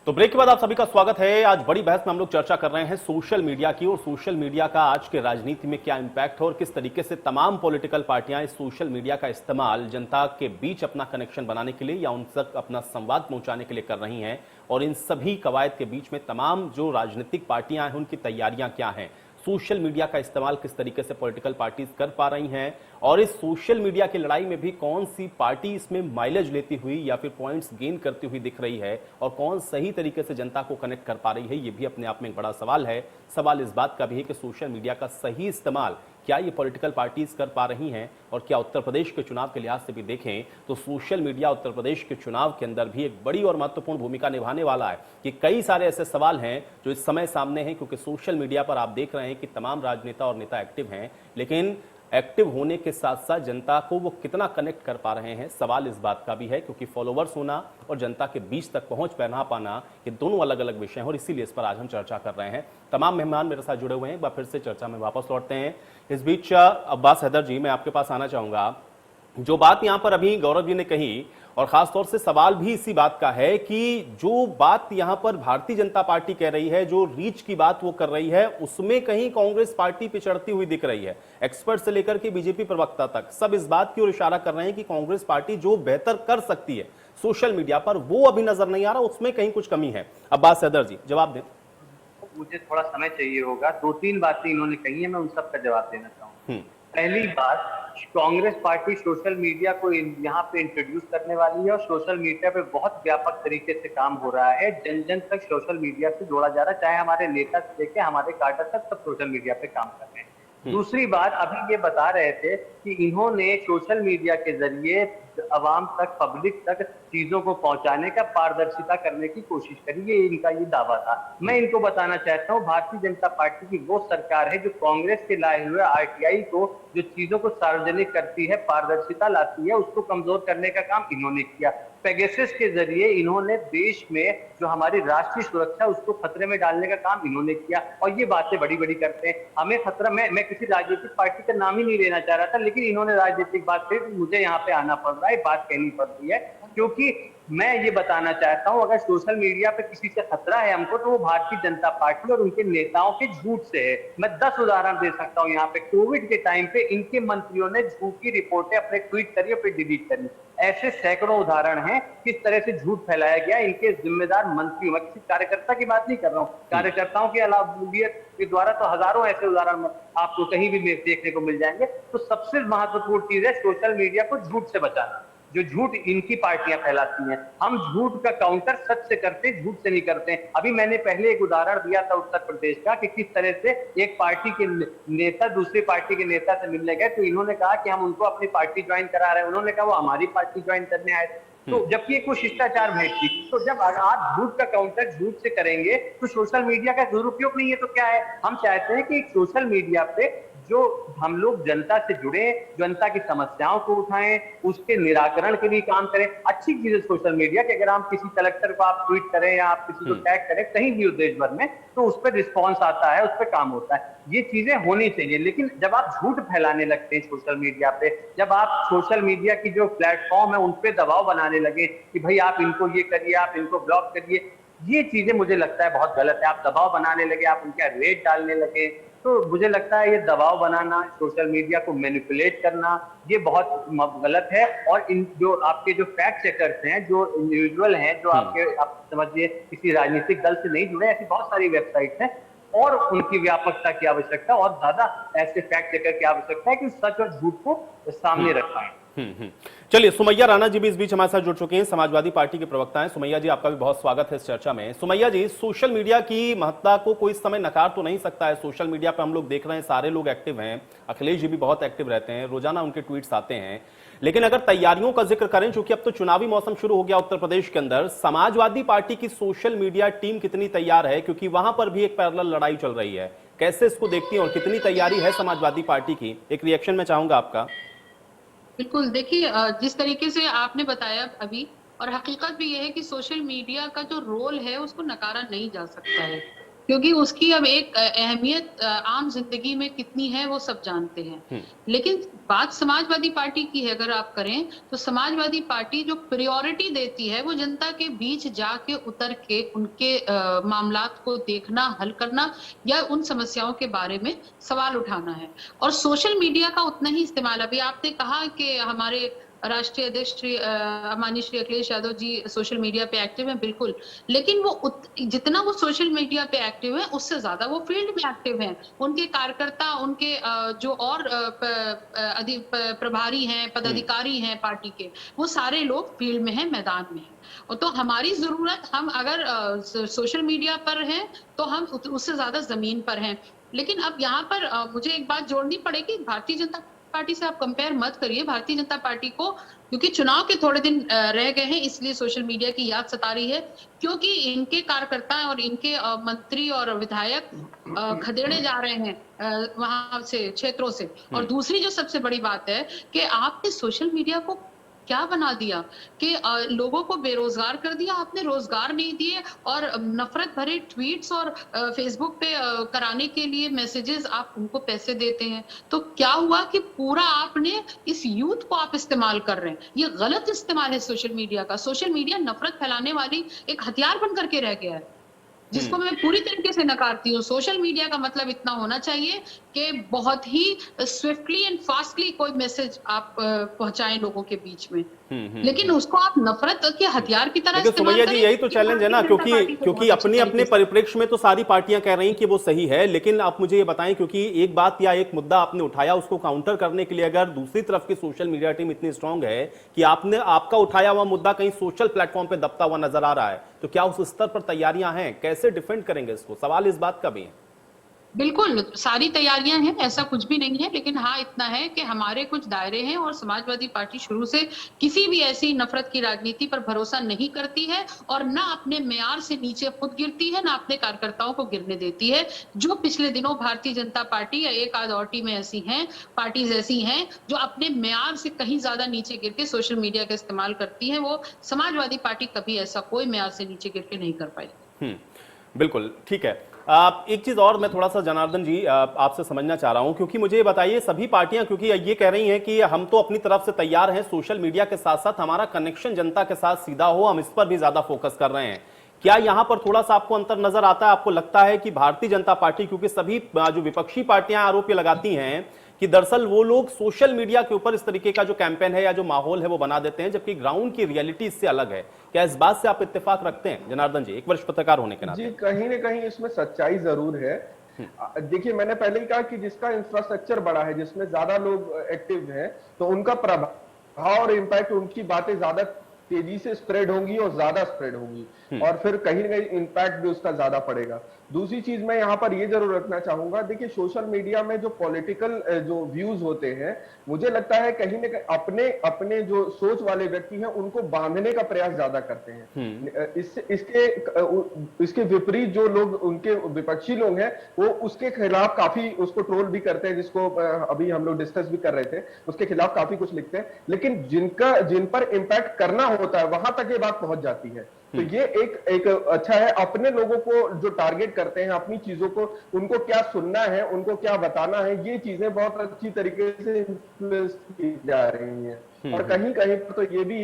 तो ब्रेक के बाद आप सभी का स्वागत है। आज बड़ी बहस में हम लोग चर्चा कर रहे हैं सोशल मीडिया की, और सोशल मीडिया का आज के राजनीति में क्या इंपैक्ट है और किस तरीके से तमाम पॉलिटिकल पार्टियां इस सोशल मीडिया का इस्तेमाल जनता के बीच अपना कनेक्शन बनाने के लिए या उन तक अपना संवाद पहुंचाने के लिए कर रही हैं, और इन सभी कवायद के बीच में तमाम जो राजनीतिक पार्टियां हैं उनकी तैयारियां क्या हैं, सोशल मीडिया का इस्तेमाल किस तरीके से पॉलिटिकल पार्टीज कर पा रही हैं, और इस सोशल मीडिया की लड़ाई में भी कौन सी पार्टी इसमें माइलेज लेती हुई या फिर पॉइंट्स गेन करती हुई दिख रही है, और कौन सही तरीके से जनता को कनेक्ट कर पा रही है, ये भी अपने आप में एक बड़ा सवाल है। सवाल इस बात का भी है कि सोशल मीडिया का सही इस्तेमाल क्या ये पॉलिटिकल पार्टीज कर पा रही हैं, और क्या उत्तर प्रदेश के चुनाव के लिहाज से भी देखें तो सोशल मीडिया उत्तर प्रदेश के चुनाव के अंदर भी एक बड़ी और महत्वपूर्ण भूमिका निभाने वाला है। कि कई सारे ऐसे सवाल हैं जो इस समय सामने हैं, क्योंकि सोशल मीडिया पर आप देख रहे हैं कि तमाम राजनेता और नेता एक्टिव हैं, लेकिन एक्टिव होने के साथ साथ जनता को वो कितना कनेक्ट कर पा रहे हैं, सवाल इस बात का भी है, क्योंकि फॉलोवर्स होना और जनता के बीच तक पहुंच पाना ये दोनों अलग अलग विषय हैं, और इसीलिए इस पर आज हम चर्चा कर रहे हैं। तमाम मेहमान मेरे साथ जुड़े हुए हैं, एक बार फिर से चर्चा में वापस लौटते हैं। इस बीच अब्बास हैदर जी, मैं आपके पास आना चाहूंगा। जो बात यहां पर अभी गौरव जी ने कही, और खासतौर से सवाल भी इसी बात का है कि जो बात यहां पर भारतीय जनता पार्टी कह रही है, जो रीच की बात वो कर रही है, उसमें कहीं कांग्रेस पार्टी पिछड़ती हुई दिख रही है। एक्सपर्ट से लेकर के बीजेपी प्रवक्ता तक सब इस बात की ओर इशारा कर रहे हैं कि कांग्रेस पार्टी जो बेहतर कर सकती है सोशल मीडिया पर, वो अभी नजर नहीं आ रहा, उसमें कहीं कुछ कमी है। अब्बास हैदर जी, जवाब दें। मुझे थोड़ा समय चाहिए होगा। 2-3 बातें इन्होंने कही है, मैं उन सब का जवाब देना चाहूंगा। पहली बात, कांग्रेस पार्टी सोशल मीडिया को यहाँ पे इंट्रोड्यूस करने वाली है और सोशल मीडिया पे बहुत व्यापक तरीके से काम हो रहा है। जन जन तक सोशल मीडिया से जोड़ा जा रहा है, चाहे हमारे नेता से लेके हमारे कार्डर तक सब सोशल मीडिया पे काम कर रहे हैं। दूसरी बात, अभी ये बता रहे थे कि इन्होंने सोशल मीडिया के जरिए अवाम तक, पब्लिक तक चीजों को पहुंचाने का, पारदर्शिता करने की कोशिश करी, ये इनका ये दावा था। मैं इनको बताना चाहता हूँ, भारतीय जनता पार्टी की वो सरकार है जो कांग्रेस के लाए हुए आरटीआई को, जो चीजों को सार्वजनिक करती है, पारदर्शिता लाती है, उसको कमजोर करने का काम इन्होंने किया। पेगासस के जरिए इन्होंने देश में जो हमारी राष्ट्रीय सुरक्षा, उसको खतरे में डालने का काम इन्होंने किया, और ये बातें बड़ी बड़ी करते हैं। हमें खतरा, मैं किसी राजनीतिक पार्टी का नाम ही नहीं लेना चाह रहा था, लेकिन इन्होंने राजनीतिक बात कही, मुझे यहाँ पे आना पड़ रहा है, बात कहनी पड़ रही है, क्योंकि मैं ये बताना चाहता हूं, अगर सोशल मीडिया पे किसी से खतरा है हमको, तो वो भारतीय जनता पार्टी और उनके नेताओं के झूठ से है। मैं 10 उदाहरण दे सकता हूं यहाँ पे। कोविड के टाइम पे इनके मंत्रियों ने झूठी रिपोर्टें अपने ट्वीट करी और फिर डिलीट करी। ऐसे सैकड़ों उदाहरण हैं किस तरह से झूठ फैलाया गया इनके जिम्मेदार मंत्रियों। मैं किसी कार्यकर्ता की बात नहीं कर रहा हूँ, कार्यकर्ताओं के अलावा के द्वारा तो हजारों ऐसे उदाहरण आपको कहीं भी देखने को मिल जाएंगे। तो सबसे महत्वपूर्ण चीज है सोशल मीडिया को झूठ से बचाना, जो झूठ इनकी पार्टियां फैलाती हैं। हम झूठ का काउंटर सच से करते हैं, झूठ से नहीं करते हैं। अभी मैंने पहले एक उदाहरण दिया था उत्तर प्रदेश का, कि किस तरह से एक पार्टी के नेता दूसरी पार्टी के नेता से मिलने गए, तो इन्होंने कहा कि हम उनको अपनी पार्टी ज्वाइन करा रहे हैं, उन्होंने कहा वो हमारी पार्टी ज्वाइन करने आए, तो जबकि एक वो शिष्टाचार भेंट थी। तो जब आप झूठ का काउंटर झूठ से करेंगे तो सोशल मीडिया का दुरुपयोग नहीं है तो क्या है। हम चाहते हैं कि सोशल मीडिया पे जो हम लोग जनता से जुड़े, जनता की समस्याओं को उठाएं, उसके निराकरण के लिए काम करें। अच्छी चीज है सोशल मीडिया कि अगर आप किसी कलेक्टर को आप ट्वीट करें या आप किसी को टैग करें कहीं भी देश भर में, तो उस पर रिस्पॉन्स आता है, उस पर काम होता है, ये चीजें होनी चाहिए। लेकिन जब आप झूठ फैलाने लगते हैं सोशल मीडिया पे, जब आप सोशल मीडिया की जो प्लेटफॉर्म है उन पे दबाव बनाने लगे कि भाई आप इनको ये करिए, आप इनको ब्लॉक करिए, ये चीजें मुझे लगता है बहुत गलत है। आप दबाव बनाने लगे, आप उनका रेट डालने लगे, तो मुझे लगता है ये दबाव बनाना, सोशल मीडिया को मैनिपुलेट करना, ये बहुत गलत है। और इन जो आपके जो फैक्ट चेकर्स हैं, जो इंडिविजुअल हैं, जो आपके आप समझिए किसी राजनीतिक दल से नहीं जुड़े, ऐसी बहुत सारी वेबसाइट्स हैं, और उनकी व्यापकता की आवश्यकता, और ज्यादा ऐसे फैक्ट चेकर की आवश्यकता है कि सच और झूठ को सामने रख पाए। चलिए, सुमैया राणा जी भी इस बीच हमारे साथ जुड़ चुके हैं, समाजवादी पार्टी के प्रवक्ता हैं। सुमैया जी, आपका भी बहुत स्वागत है इस चर्चा में। सुमैया जी, सोशल मीडिया की महत्ता को कोई इस समय नकार तो नहीं सकता है। सोशल मीडिया पर हम लोग देख रहे हैं सारे लोग एक्टिव हैं, अखिलेश जी भी बहुत एक्टिव रहते हैं, रोजाना उनके ट्वीट्स आते हैं। लेकिन अगर तैयारियों का जिक्र करें, चूंकि अब तो चुनावी मौसम शुरू हो गया उत्तर प्रदेश के अंदर, समाजवादी पार्टी की सोशल मीडिया टीम कितनी तैयार है? क्योंकि वहां पर भी एक पैरेलल लड़ाई चल रही है, कैसे इसको देखती हैं और कितनी तैयारी है समाजवादी पार्टी की? एक रिएक्शन में चाहूंगा आपका। बिल्कुल, देखिए जिस तरीके से आपने बताया अभी, और हकीकत भी यह है कि सोशल मीडिया का जो रोल है उसको नकारा नहीं जा सकता है, क्योंकि उसकी अब एक अहमियत आम जिंदगी में कितनी है वो सब जानते हैं। लेकिन बात समाजवादी पार्टी की है, अगर आप करें तो समाजवादी पार्टी जो प्रायोरिटी देती है वो जनता के बीच जाके उतर के उनके मामलात को देखना, हल करना, या उन समस्याओं के बारे में सवाल उठाना है। और सोशल मीडिया का उतना ही इस्तेमाल, अभी आपने कहा कि हमारे राष्ट्रीय अध्यक्ष माननीय श्री अखिलेश यादव जी सोशल मीडिया पे एक्टिव हैं, बिल्कुल, लेकिन वो जितना वो सोशल मीडिया पे एक्टिव है उससे ज्यादा वो फील्ड में एक्टिव हैं। उनके कार्यकर्ता, उनके जो और प्रभारी हैं, पदाधिकारी हैं पार्टी के, वो सारे लोग फील्ड में हैं, मैदान में हैं। और तो हमारी जरूरत, हम अगर सोशल मीडिया पर हैं तो हम उससे ज्यादा जमीन पर हैं। लेकिन अब यहाँ पर मुझे एक बात जोड़नी पड़ेगी, भारतीय जनता पार्टी से आप कंपेयर मत करिए भारतीय जनता पार्टी को, क्योंकि चुनाव के थोड़े दिन रह गए हैं, इसलिए सोशल मीडिया की याद सता रही है, क्योंकि इनके कार्यकर्ता और इनके मंत्री और विधायक खदेड़े जा रहे हैं वहां से, क्षेत्रों से। और दूसरी जो सबसे बड़ी बात है कि आपने सोशल मीडिया को क्या बना दिया कि लोगों को बेरोजगार कर दिया, आपने रोजगार नहीं दिए, और नफरत भरे ट्वीट्स और फेसबुक पे कराने के लिए मैसेजेस आप उनको पैसे देते हैं। तो क्या हुआ कि पूरा आपने इस यूथ को आप इस्तेमाल कर रहे हैं। ये गलत इस्तेमाल है सोशल मीडिया का। सोशल मीडिया नफरत फैलाने वाली एक हथियार बन करके रह गया है, जिसको मैं पूरी तरीके से नकारती हूँ। सोशल मीडिया का मतलब इतना होना चाहिए कि बहुत ही स्विफ्टली एंड फास्टली कोई मैसेज आप पहुंचाएं लोगों के बीच में, लेकिन उसको आप नफरत के हथियार की तरह इस्तेमाल करें। यही तो चैलेंज है ना, क्योंकि अपने अपने परिप्रेक्ष्य में तो सारी पार्टियां कह रही हैं कि वो सही है, लेकिन आप मुझे ये बताएं, क्योंकि एक बात या एक मुद्दा आपने उठाया, उसको काउंटर करने के लिए अगर दूसरी तरफ की सोशल मीडिया टीम इतनी स्ट्रांग है कि आपका उठाया हुआ मुद्दा कहीं सोशल प्लेटफॉर्म पे दबता हुआ नजर आ रहा है, तो क्या उस स्तर पर तैयारियां हैं? कैसे डिफेंड करेंगे इसको? सवाल इस बात का भी है। बिल्कुल, सारी तैयारियां हैं, ऐसा कुछ भी नहीं है, लेकिन हाँ इतना है कि हमारे कुछ दायरे हैं और समाजवादी पार्टी शुरू से किसी भी ऐसी नफरत की राजनीति पर भरोसा नहीं करती है और ना अपने मेयार से नीचे खुद गिरती है, ना अपने कार्यकर्ताओं को गिरने देती है। जो पिछले दिनों भारतीय जनता पार्टी या एक आध और टीमें ऐसी हैं, पार्टीज ऐसी हैं, जो अपने मेयार से कहीं ज्यादा नीचे गिर के सोशल मीडिया का इस्तेमाल करती हैं, वो समाजवादी पार्टी कभी ऐसा कोई मेयार से नीचे गिर के नहीं कर पाई। बिल्कुल ठीक है। एक चीज और मैं थोड़ा सा जनार्दन जी आपसे समझना चाह रहा हूं, क्योंकि मुझे ये बताइए सभी पार्टियां क्योंकि ये कह रही हैं कि हम तो अपनी तरफ से तैयार हैं, सोशल मीडिया के साथ साथ हमारा कनेक्शन जनता के साथ सीधा हो, हम इस पर भी ज्यादा फोकस कर रहे हैं। क्या यहां पर थोड़ा सा आपको अंतर नजर आता है? आपको लगता है कि भारतीय जनता पार्टी, क्योंकि सभी जो विपक्षी पार्टियां आरोप ये लगाती हैं कि दरअसल वो लोग सोशल मीडिया के ऊपर इस तरीके का जो कैंपेन है या जो माहौल है वो बना देते हैं, जबकि ग्राउंड की रियलिटी इससे अलग है। क्या इस बात से आप इत्तेफाक रखते हैं जनार्दन जी, एक वरिष्ठ पत्रकार होने के नाते? जी, कहीं ना कहीं इसमें सच्चाई जरूर है। देखिए, मैंने पहले ही कहा कि जिसका इंफ्रास्ट्रक्चर बड़ा है, जिसमें ज्यादा लोग एक्टिव हैं, तो उनका प्रभाव और इम्पैक्ट, उनकी बातें ज्यादा तेजी से स्प्रेड होंगी और ज्यादा स्प्रेड होंगी, और फिर कहीं ना कहीं इम्पैक्ट भी उसका ज्यादा पड़ेगा। दूसरी चीज मैं यहाँ पर ये जरूर रखना चाहूंगा, देखिए सोशल मीडिया में जो पॉलिटिकल जो व्यूज होते हैं, मुझे लगता है कहीं ना कहीं अपने अपने जो सोच वाले व्यक्ति हैं उनको बांधने का प्रयास ज्यादा करते हैं। इसके विपरीत जो लोग, उनके विपक्षी लोग हैं, वो उसके खिलाफ काफी उसको ट्रोल भी करते हैं, जिसको अभी हम लोग डिस्कस भी कर रहे थे, उसके खिलाफ काफी कुछ लिखते हैं, लेकिन जिन पर इम्पैक्ट करना होता है वहां तक ये बात पहुंच जाती है। तो ये एक अच्छा है, अपने लोगों को जो टारगेट करते हैं, अपनी चीजों को, उनको क्या सुनना है, उनको क्या बताना है, ये चीजें बहुत अच्छी तरीके से इन्फ्लुएंस की जा रही हैं। और कहीं कहीं पर तो ये भी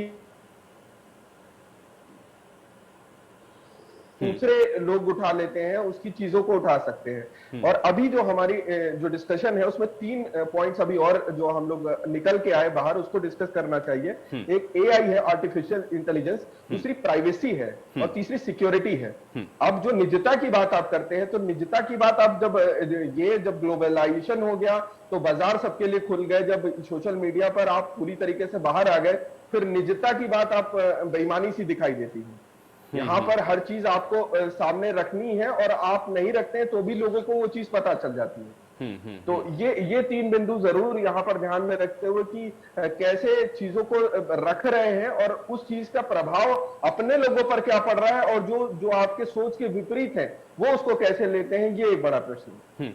दूसरे लोग उठा लेते हैं, उसकी चीजों को उठा सकते हैं। और अभी जो हमारी जो डिस्कशन है उसमें 3 पॉइंट्स अभी और जो हम लोग निकल के आए बाहर, उसको डिस्कस करना चाहिए। एक एआई है, आर्टिफिशियल इंटेलिजेंस, दूसरी प्राइवेसी है, और तीसरी सिक्योरिटी है। अब जो निजता की बात आप करते हैं, तो निजता की बात आप जब ग्लोबलाइजेशन हो गया तो बाजार सबके लिए खुल गए, जब सोशल मीडिया पर आप पूरी तरीके से बाहर आ गए, फिर निजता की बात आप बेईमानी सी दिखाई देती है। यहाँ पर हर चीज आपको सामने रखनी है, और आप नहीं रखते हैं तो भी लोगों को वो चीज पता चल जाती है। तो ये 3 बिंदु जरूर यहाँ पर ध्यान में रखते हुए कि कैसे चीजों को रख रहे हैं, और उस चीज का प्रभाव अपने लोगों पर क्या पड़ रहा है, और जो आपके सोच के विपरीत है वो उसको कैसे लेते हैं, ये एक बड़ा प्रश्न है।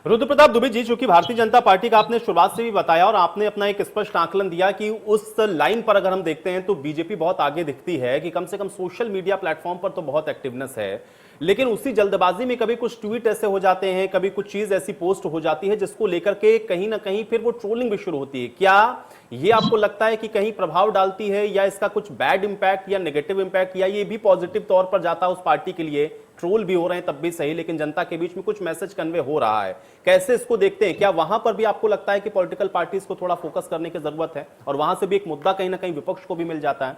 रुद्र प्रताप दुबे जी, चूंकि भारतीय जनता पार्टी का आपने शुरुआत से भी बताया और आपने अपना एक स्पष्ट आकलन दिया कि उस लाइन पर अगर हम देखते हैं तो बीजेपी बहुत आगे दिखती है कि कम से कम सोशल मीडिया प्लेटफॉर्म पर तो बहुत एक्टिवनेस है, लेकिन उसी जल्दबाजी में कभी कुछ ट्वीट ऐसे हो जाते हैं, कभी कुछ चीज ऐसी पोस्ट हो जाती है जिसको लेकर के कहीं ना कहीं फिर वो ट्रोलिंग भी शुरू होती है। क्या ये आपको लगता है कि कहीं प्रभाव डालती है, या इसका कुछ बैड इंपैक्ट या नेगेटिव इंपैक्ट, या ये भी पॉजिटिव तौर पर जाता है उस पार्टी के लिए? ट्रोल भी हो रहे हैं तब भी सही, लेकिन जनता के बीच में कुछ मैसेज कन्वे हो रहा है, कैसे इसको देखते हैं? क्या वहां पर भी आपको लगता है कि पॉलिटिकल पार्टीज को थोड़ा फोकस करने की जरूरत है, और वहां से भी एक मुद्दा कहीं ना कहीं विपक्ष को भी मिल जाता है?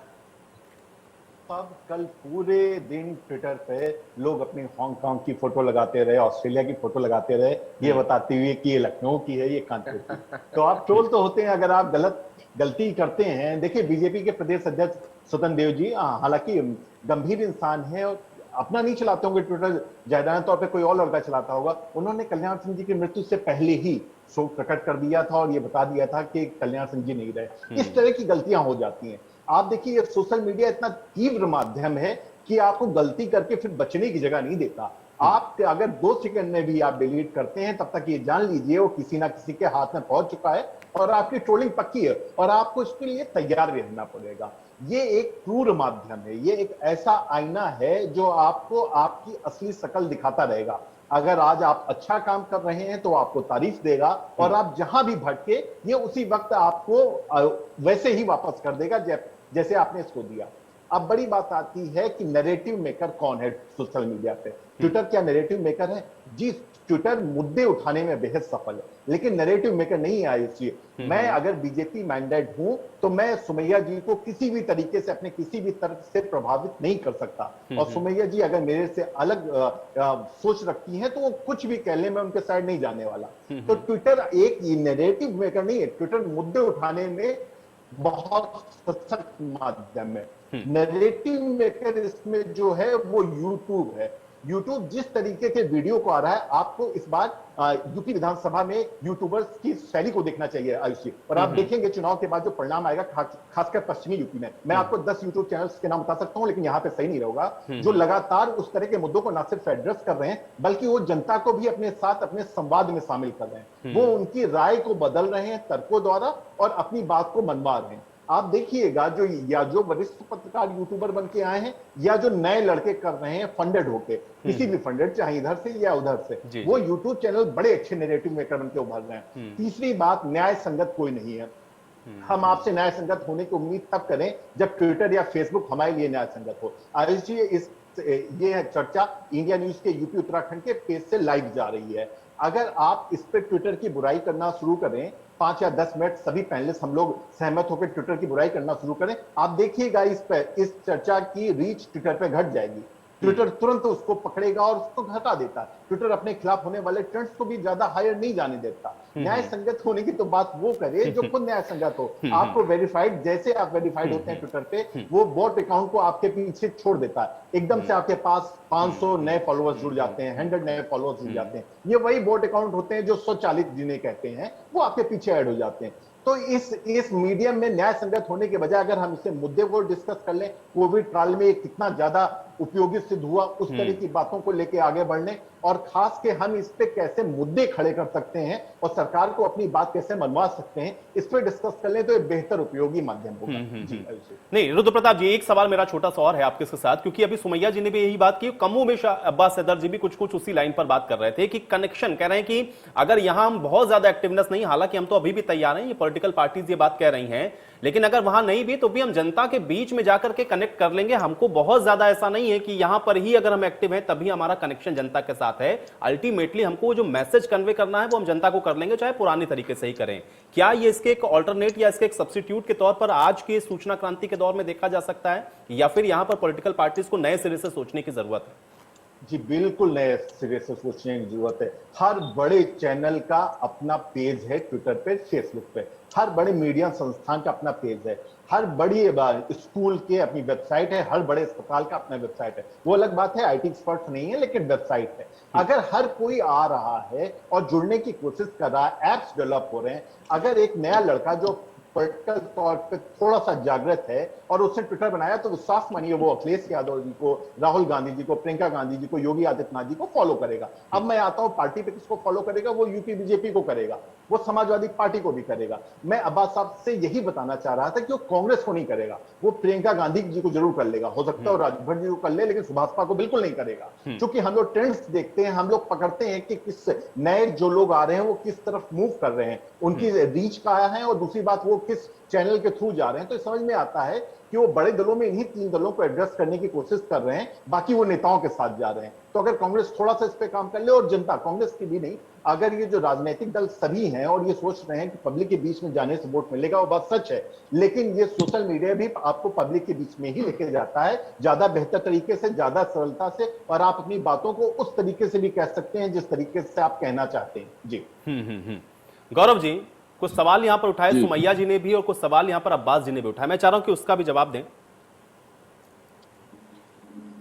अब कल पूरे दिन ट्विटर पे लोग अपनी हांगकांग की फोटो लगाते रहे, ऑस्ट्रेलिया की फोटो लगाते रहे, ये बताते हुए कि ये लखनऊ की है, ये कानपुर की। तो आप ट्रोल तो होते हैं अगर आप गलती करते हैं। देखिए, बीजेपी के प्रदेश अध्यक्ष स्वतंत्र देव जी हालांकि गंभीर इंसान है और अपना नहीं चलाते होंगे ट्विटर, जायदाना तौर पे कोई और लड़का चलाता होगा। उन्होंने कल्याण सिंह जी की मृत्यु से पहले ही शोक प्रकट कर दिया था और ये बता दिया था कि कल्याण सिंह जी नहीं रहे। इस तरह की गलतियां हो जाती हैं। आप देखिए, सोशल मीडिया इतना तीव्र माध्यम है कि आपको गलती करके फिर बचने की जगह नहीं देता। आप अगर 2 सेकंड में भी आप डिलीट करते हैं, तब तक ये जान लीजिए वो किसी ना किसी के हाथ में पहुंच चुका है और आपकी ट्रोलिंग पक्की है, और आपको इसके लिए तैयार रहना पड़ेगा। ये एक क्रूर माध्यम है, ये एक ऐसा आईना है जो आपको आपकी असली शक्ल दिखाता रहेगा। अगर आज आप अच्छा काम कर रहे हैं तो आपको तारीफ देगा, और आप जहां भी भटके ये उसी वक्त आपको वैसे ही वापस कर देगा जैसे आपने इसको दिया। अब बड़ी बात आती है कि नैरेटिव मेकर कौन है सोशल मीडिया पे? ट्विटर क्या नैरेटिव मेकर है? जी, ट्विटर मुद्दे उठाने में बेहद सफल है, लेकिन नैरेटिव मेकर नहीं है। इसलिए मैं अगर बीजेपी मैंडेट हूं तो मैं सुमैया जी को किसी भी तरीके से अपने किसी भी तर्क से प्रभावित नहीं कर सकता, और सुमैया जी अगर मेरे से अलग सोच रखती हैं तो वो कुछ भी कह ले, मैं उनके साइड नहीं जाने वाला। तो ट्विटर एक नैरेटिव मेकर नहीं है, ट्विटर मुद्दे उठाने में बहुत सशक्त माध्यम है। नैरेटिव मेकर इसमें जो है वो यूट्यूब है। यूट्यूब जिस तरीके के वीडियो को आ रहा है, आपको इस बार यूपी विधानसभा में यूट्यूबर्स की शैली को देखना चाहिए आयुष जी। और आप देखेंगे चुनाव के बाद जो परिणाम आएगा, खासकर पश्चिमी यूपी में, मैं आपको 10 यूट्यूब चैनल्स के नाम बता सकता हूं, लेकिन यहां पे सही नहीं रहेगा, जो लगातार उस तरह के मुद्दों को न सिर्फ एड्रेस कर रहे हैं, बल्कि वो जनता को भी अपने साथ अपने संवाद में शामिल कर रहे हैं। वो उनकी राय को बदल रहे हैं तर्कों द्वारा और अपनी बात को मनवा रहे हैं। आप देखिएगा जो वरिष्ठ पत्रकार यूट्यूबर बन के आए हैं, या जो नए लड़के कर रहे हैं फंडेड होके, किसी भी फंडेड, चाहे इधर से या उधर से, वो यूट्यूब चैनल बड़े अच्छे नैरेटिव मेकर बन के उभर रहे हैं। तीसरी बात, न्याय संगत कोई नहीं है। हम आपसे न्याय संगत होने की उम्मीद तब करें जब ट्विटर या फेसबुक हमारे लिए न्याय संगत हो। आयुष जी, ये है चर्चा इंडिया न्यूज के यूपी उत्तराखंड के पेज से लाइव जा रही है। अगर आप इस पे ट्विटर की बुराई करना शुरू करें, 5 या 10 मिनट सभी पैनलिस्ट हम लोग सहमत होकर ट्विटर की बुराई करना शुरू करें, आप देखिएगा इस चर्चा की रीच ट्विटर पे घट जाएगी। ट्विटर तुरंत उसको पकड़ेगा और उसको हटा देता है। ट्विटर अपने खिलाफ होने वाले ट्रेंड्स को भी ज्यादा हायर नहीं जाने देता। न्याय संगत होने की तो बात वो करे जो खुद न्याय संगत हो। आपको वेरीफाइड, जैसे आप वेरीफाइड होते हैं ट्विटर पे, वो बॉट अकाउंट को आपके पीछे छोड़ देता है। एकदम से आपके पास 500 नए फॉलोअर्स जुड़ जाते हैं, 100 नए फॉलोअर्स जुड़ जाते हैं। ये वही बॉट अकाउंट होते हैं जो स्वचालित जिन्हें कहते हैं, वो आपके पीछे ऐड हो जाते हैं। तो इस मीडियम में न्याय संगत होने के बजाय अगर हम इसे मुद्दे को डिस्कस कर लें, कोविड ट्रायल में कितना ज्यादा उपयोगी सिद्ध हुआ, उस तरह की बातों को लेके आगे बढ़ने, और खास के हम इस पे कैसे मुद्दे खड़े कर सकते हैं और सरकार को अपनी बात कैसे मनवा सकते हैं, इस पे डिस्कस कर लें तो एक बेहतर उपयोगी माध्यम होगा। जी नहीं, रुद्र प्रताप जी, एक सवाल मेरा छोटा सा और है आपके साथ, क्योंकि अभी सुमैया जी ने भी यही बात की, कमोबेश अब्बास सैदर जी भी कुछ उसी लाइन पर बात कर रहे थे कि कनेक्शन, कह रहे हैं कि अगर यहां हम बहुत ज्यादा एक्टिवनेस नहीं, हालांकि हम तो अभी भी तैयार हैं, ये पॉलिटिकल पार्टीज ये बात कह रही हैं, लेकिन अगर वहां नहीं भी तो भी हम जनता के बीच में जाकर के कनेक्ट कर लेंगे। हमको बहुत ज्यादा ऐसा नहीं है कि यहां पर ही अगर हम एक्टिव हैं तभी हमारा कनेक्शन जनता के साथ है। अल्टीमेटली हमको जो मैसेज कन्वे करना है वो हम जनता को कर लेंगे, चाहे पुराने तरीके से ही करें। क्या ये इसके एक ऑल्टरनेट या इसके एक सब्स्टिट्यूट के तौर पर आज के सूचना क्रांति के दौर में देखा जा सकता है, या फिर यहां पर पॉलिटिकल पार्टीज को नए सिरे से सोचने की जरूरत है? जी बिल्कुल नए सिरे से सोचने की जरूरत है। हर बड़े चैनल का अपना पेज है ट्विटर पे, फेसबुक पे, हर बड़े मीडिया संस्थान का अपना पेज है, हर बड़ी स्कूल के अपनी वेबसाइट है, हर बड़े अस्पताल का अपना वेबसाइट है। वो अलग बात है, IT एक्सपर्ट नहीं है, लेकिन वेबसाइट है। अगर हर कोई आ रहा है और जुड़ने की कोशिश कर रहा है, एप्स डेवलप हो रहे हैं, अगर एक नया लड़का जो पॉलिटिकल तौर पे थोड़ा सा जागृत है और उसने ट्विटर बनाया, तो विश्वास मानिए वो अखिलेश यादव जी को, राहुल गांधी जी को, प्रियंका गांधी जी को, योगी आदित्यनाथ जी को फॉलो करेगा। अब मैं आता हूं पार्टी पे किसको फॉलो करेगा, वो यूपी बीजेपी को करेगा, वो समाजवादी पार्टी को भी करेगा। मैं अब्बास साहब से यही बताना चाह रहा था कि वो कांग्रेस को नहीं करेगा, वो प्रियंका गांधी जी को जरूर कर लेगा, हो सकता है राजभर जी को कर ले, लेकिन सुभाषपा को बिल्कुल नहीं करेगा। क्योंकि हम लोग ट्रेंड्स देखते हैं, हम लोग पकड़ते हैं कि किस नए जो लोग आ रहे हैं वो किस तरफ मूव कर रहे हैं, उनकी रीच कहाँ है, और दूसरी बात वो किस चैनल के थ्रू जा रहे हैं। तो समझ में आता है कि वो बड़े दलों में इन्हीं 3 दलों को एड्रेस करने की कोशिश कर रहे हैं, बाकी वो नेताओं के साथ जा रहे हैं। तो अगर कांग्रेस थोड़ा सा इस पे काम कर ले, और जनता, कांग्रेस की भी नहीं, अगर ये जो राजनीतिक दल सभी हैं और ये सोच रहे हैं कि पब्लिक के बीच में जाने से वोट मिलेगा, वो बात सच है, लेकिन ये सोशल मीडिया भी आपको पब्लिक के बीच में ही लेके जाता है, ज्यादा बेहतर तरीके से, ज्यादा सरलता से, और आप अपनी बातों को उस तरीके से भी कह सकते हैं जिस तरीके से आप कहना चाहते हैं। जी गौरव जी, कुछ सवाल यहां पर उठाए सुमैया जी ने भी, और कुछ सवाल यहां पर अब्बास जी ने भी उठाए, मैं चाह रहा हूं कि उसका भी जवाब दें।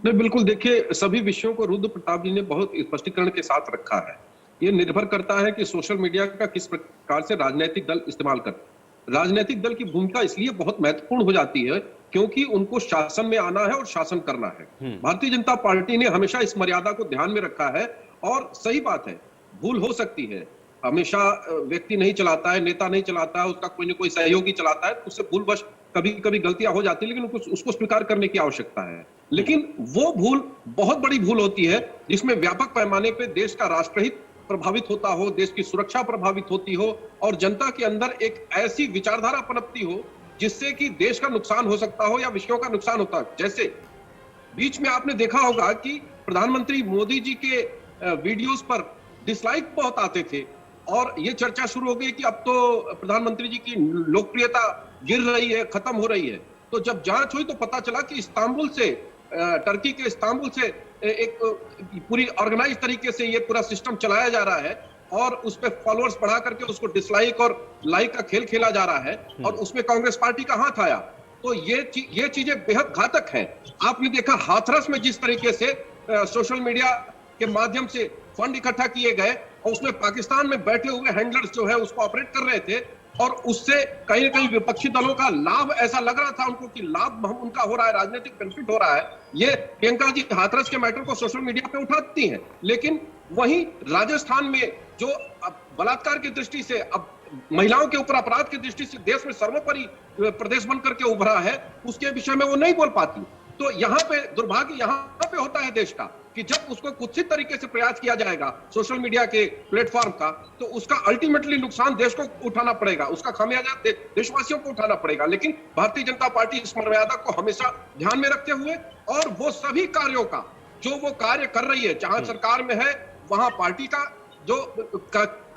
नहीं, बिल्कुल, देखिए सभी विषयों को रुद्र प्रताप जी ने बहुत स्पष्टीकरण के साथ रखा है। ये निर्भर करता है कि सोशल मीडिया का किस प्रकार से राजनीतिक दल इस्तेमाल करते हैं। राजनीतिक दल की भूमिका इसलिए बहुत महत्वपूर्ण हो जाती है क्योंकि उनको शासन में आना है और शासन करना है। भारतीय जनता पार्टी ने हमेशा इस मर्यादा को ध्यान में रखा है, और सही बात है, भूल हो सकती है, हमेशा व्यक्ति नहीं चलाता है, नेता नहीं चलाता है, उसका कोई न कोई सहयोगी चलाता है, उससे भूलवश कभी कभी गलतियां हो जाती है, लेकिन उसको स्वीकार करने की आवश्यकता है। लेकिन वो भूल बहुत बड़ी भूल होती है जिसमें व्यापक पैमाने पे देश का राष्ट्रहित प्रभावित होता हो, देश की सुरक्षा प्रभावित होती हो, और जनता के अंदर एक ऐसी विचारधारा पनपती हो जिससे कि देश का नुकसान हो सकता हो या विषयों का नुकसान होता है। जैसे बीच में आपने देखा होगा कि प्रधानमंत्री मोदी जी के वीडियोस पर डिसलाइक बहुत आते थे, और ये चर्चा शुरू हो गई कि अब तो प्रधानमंत्री जी की लोकप्रियता गिर रही है, खत्म हो रही है। तो जब जांच हुई तो पता चला कि इस्तांबुल से, टर्की के इस्तांबुल से एक पूरी ऑर्गेनाइज तरीके से ये पूरा सिस्टम चलाया जा रहा है, और उस पे फॉलोअर्स बढ़ा करके उसको डिसलाइक और लाइक का खेल खेला जा रहा है, और उसमें कांग्रेस पार्टी का हाथ आया। तो ये चीजें बेहद घातक हैं। आपने देखा हाथरस में जिस तरीके से सोशल मीडिया के माध्यम से फंड इकट्ठा किए गए और उसमें पाकिस्तान में बैठे हुए हैंडलर्स जो है उसको ऑपरेट कर रहे थे और उससे कहीं न कहीं विपक्षी दलों का लाभ ऐसा लग रहा था उनको कि लाभ उनका हो रहा है, राजनीतिक बेनिफिट हो रहा है। ये प्रियंका जी हाथरस के मैटर को सोशल मीडिया पे उठाती हैं, लेकिन वहीं राजस्थान में जो बलात्कार की दृष्टि से अब महिलाओं के ऊपर अपराध की दृष्टि से देश में सर्वोपरि प्रदेश बनकर के उभरा है, उसके विषय में वो नहीं बोल पाती। तो यहाँ पे दुर्भाग्य यहाँ पे होता है देश का कि जब उसको कुत्सित तरीके से प्रयास किया जाएगा सोशल मीडिया के प्लेटफॉर्म का, तो उसका अल्टीमेटली नुकसान देश को उठाना पड़ेगा, उसका खामियाजा देशवासियों को उठाना पड़ेगा। लेकिन भारतीय जनता पार्टी इस मर्यादा को हमेशा ध्यान में रखते हुए और वो सभी कार्यों का जो वो कार्य कर रही है, जहां सरकार में है वहां पार्टी का जो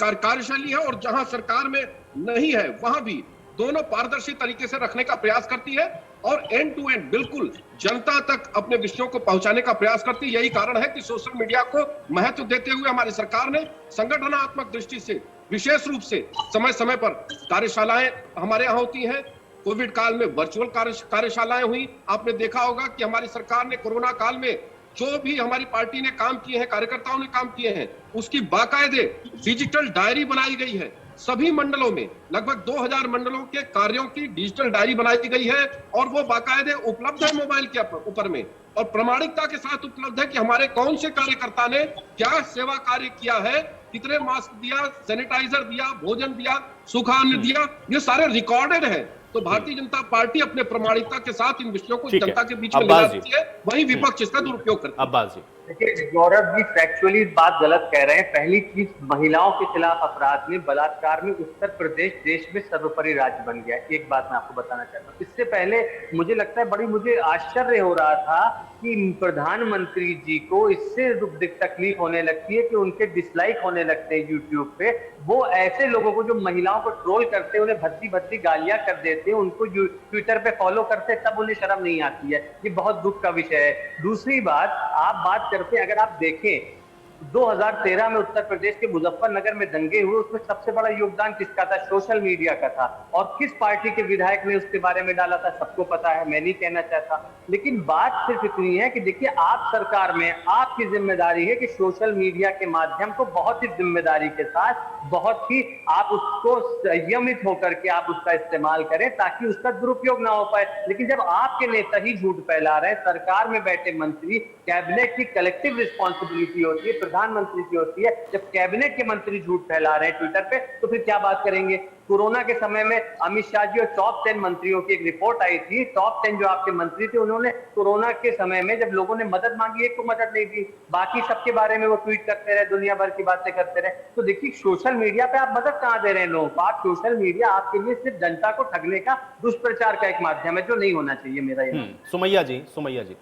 कार्यशैली है और जहां सरकार में नहीं है वहां भी दोनों पारदर्शी तरीके से रखने का प्रयास करती है और एंड टू एंड बिल्कुल जनता तक अपने विषयों को पहुंचाने का प्रयास करती है। यही कारण है कि सोशल मीडिया को महत्व देते हुए हमारी सरकार ने संगठनात्मक दृष्टि से विशेष रूप से समय समय पर कार्यशालाएं हमारे यहाँ होती हैं। कोविड काल में वर्चुअल कार्यशालाएं हुई। आपने देखा होगा कि हमारी सरकार ने कोरोना काल में जो भी हमारी पार्टी ने काम किए हैं, कार्यकर्ताओं ने काम किए हैं, उसकी बाकायदे डिजिटल डायरी बनाई गई है। सभी मंडलों में लगभग 2000 मंडलों के कार्यों की डिजिटल डायरी बनाई गई है और वो बाकायदे उपलब्ध है मोबाइल के ऊपर में और प्रामाणिकता के साथ उपलब्ध है कि हमारे कौन से कार्यकर्ता ने क्या सेवा कार्य किया है, कितने मास्क दिया, सैनिटाइजर दिया, भोजन दिया, सूखा अन्न दिया, ये सारे रिकॉर्डेड है। तो भारतीय जनता पार्टी अपने प्रामाणिकता के साथ इन विषयों को जनता के बीच में ले जाती है, वहीं विपक्ष इसका दुरुपयोग करता है। अब्बास जी, देखिए गौरव जी फैक्चुअली बात गलत कह रहे हैं। पहली चीज, महिलाओं के खिलाफ अपराध में, बलात्कार में उत्तर प्रदेश देश में सर्वोपरि राज्य बन गया। एक बात मैं आपको बताना चाहता हूँ। इससे पहले मुझे लगता है मुझे आश्चर्य हो रहा था कि प्रधानमंत्री जी को इससे तकलीफ होने लगती है कि उनके डिसलाइक होने लगते हैं यूट्यूब पे। वो ऐसे लोगों को जो महिलाओं को ट्रोल करते हैं, उन्हें भद्दी भद्दी गालियां कर देते हैं, उनको ट्विटर पे फॉलो करते हैं, तब उन्हें शर्म नहीं आती है। ये बहुत दुख का विषय है। दूसरी बात, आप बात करते हैं, अगर आप देखें 2013 में उत्तर प्रदेश के मुजफ्फरनगर में दंगे हुए, उसमें सबसे बड़ा योगदान किसका था? सोशल मीडिया का था। और किस पार्टी के विधायक ने उसके बारे में डाला था सबको पता है, मैं नहीं कहना चाहता। लेकिन बात सिर्फ इतनी है कि देखिए, आप सरकार में आपकी जिम्मेदारी है कि सोशल मीडिया के माध्यम को बहुत ही जिम्मेदारी के साथ, बहुत ही आप उसको संयमित होकर के आप उसका इस्तेमाल करें ताकि उसका दुरुपयोग ना हो पाए। लेकिन जब आपके नेता ही झूठ फैला रहे हैं, सरकार में बैठे मंत्री, कैबिनेट की कलेक्टिव रिस्पॉन्सिबिलिटी होती है, प्रधानमंत्री की होती है, जब कैबिनेट के मंत्री झूठ फैला रहे हैं ट्विटर पे, तो फिर क्या बात करेंगे? कोरोना के समय में अमित शाह जी और टॉप 10 मंत्रियों की एक रिपोर्ट आई थी। टॉप 10 जो आपके मंत्री थे, उन्होंने कोरोना के समय में जब लोगों ने मदद मांगी, एक को मदद नहीं दी, बाकी सबके बारे में वो ट्वीट करते रहे, दुनिया भर की बातें करते रहे। तो देखिए, सोशल मीडिया पे आप मदद कहां दे रहे हैं लोगों को? आप सोशल मीडिया आपके लिए सिर्फ जनता को ठगने का, दुष्प्रचार का एक माध्यम है, जो नहीं होना चाहिए। मेरा ये सुमैया जी।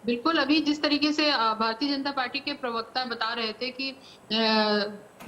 बिल्कुल, अभी जिस तरीके से भारतीय जनता पार्टी के प्रवक्ता बता रहे थे कि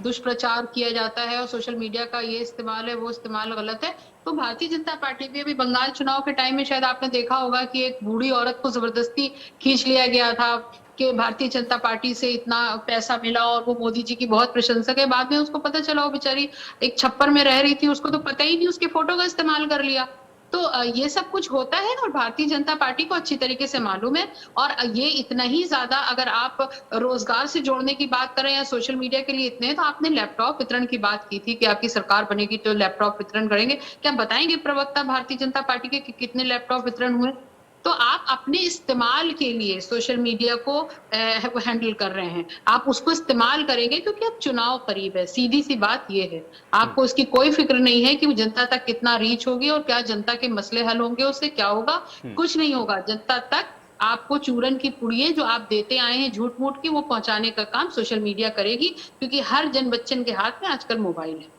दुष्प्रचार किया जाता है और सोशल मीडिया का ये इस्तेमाल है, वो इस्तेमाल गलत है, तो भारतीय जनता पार्टी भी अभी बंगाल चुनाव के टाइम में शायद आपने देखा होगा कि एक बूढ़ी औरत को जबरदस्ती खींच लिया गया था कि भारतीय जनता पार्टी से इतना पैसा मिला और वो मोदी जी की बहुत प्रशंसक है। बाद में उसको पता चला वो बेचारी एक छप्पर में रह रही थी, उसको तो पता ही नहीं, उसके फोटो का इस्तेमाल कर लिया। तो ये सब कुछ होता है और भारतीय जनता पार्टी को अच्छी तरीके से मालूम है। और ये इतना ही ज्यादा, अगर आप रोजगार से जोड़ने की बात करें या सोशल मीडिया के लिए इतने, तो आपने लैपटॉप वितरण की बात की थी कि आपकी सरकार बनेगी तो लैपटॉप वितरण करेंगे। क्या बताएंगे प्रवक्ता भारतीय जनता पार्टी के कि कितने लैपटॉप वितरण हुए? तो आप अपने इस्तेमाल के लिए सोशल मीडिया को हैंडल कर रहे हैं, आप उसको इस्तेमाल करेंगे क्योंकि अब चुनाव करीब है। सीधी सी बात ये है, आपको इसकी कोई फिक्र नहीं है कि जनता तक कितना रीच होगी और क्या जनता के मसले हल होंगे, उससे क्या होगा? कुछ नहीं होगा। जनता तक आपको चूरन की पुड़िये जो आप देते आए हैं झूठ मूठ की, वो पहुंचाने का काम सोशल मीडिया करेगी, क्योंकि हर जन बच्चन के हाथ में आजकल मोबाइल है।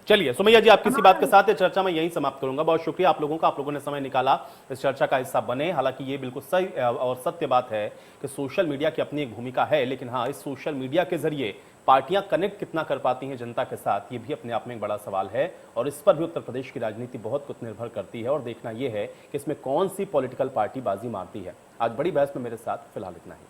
चलिए सुमैया जी, आप किसी बात के साथ ये चर्चा मैं यहीं समाप्त करूंगा। बहुत शुक्रिया आप लोगों का, आप लोगों ने समय निकाला इस चर्चा का हिस्सा बने। हालांकि ये बिल्कुल सही और सत्य बात है कि सोशल मीडिया की अपनी एक भूमिका है, लेकिन हाँ, इस सोशल मीडिया के जरिए पार्टियां कनेक्ट कितना कर पाती हैं जनता के साथ, ये भी अपने आप में एक बड़ा सवाल है। और इस पर भी उत्तर प्रदेश की राजनीति बहुत कुछ निर्भर करती है और देखना यह है कि इसमें कौन सी पॉलिटिकल पार्टी बाजी मारती है। आज बड़ी बहस में मेरे साथ फिलहाल इतना ही।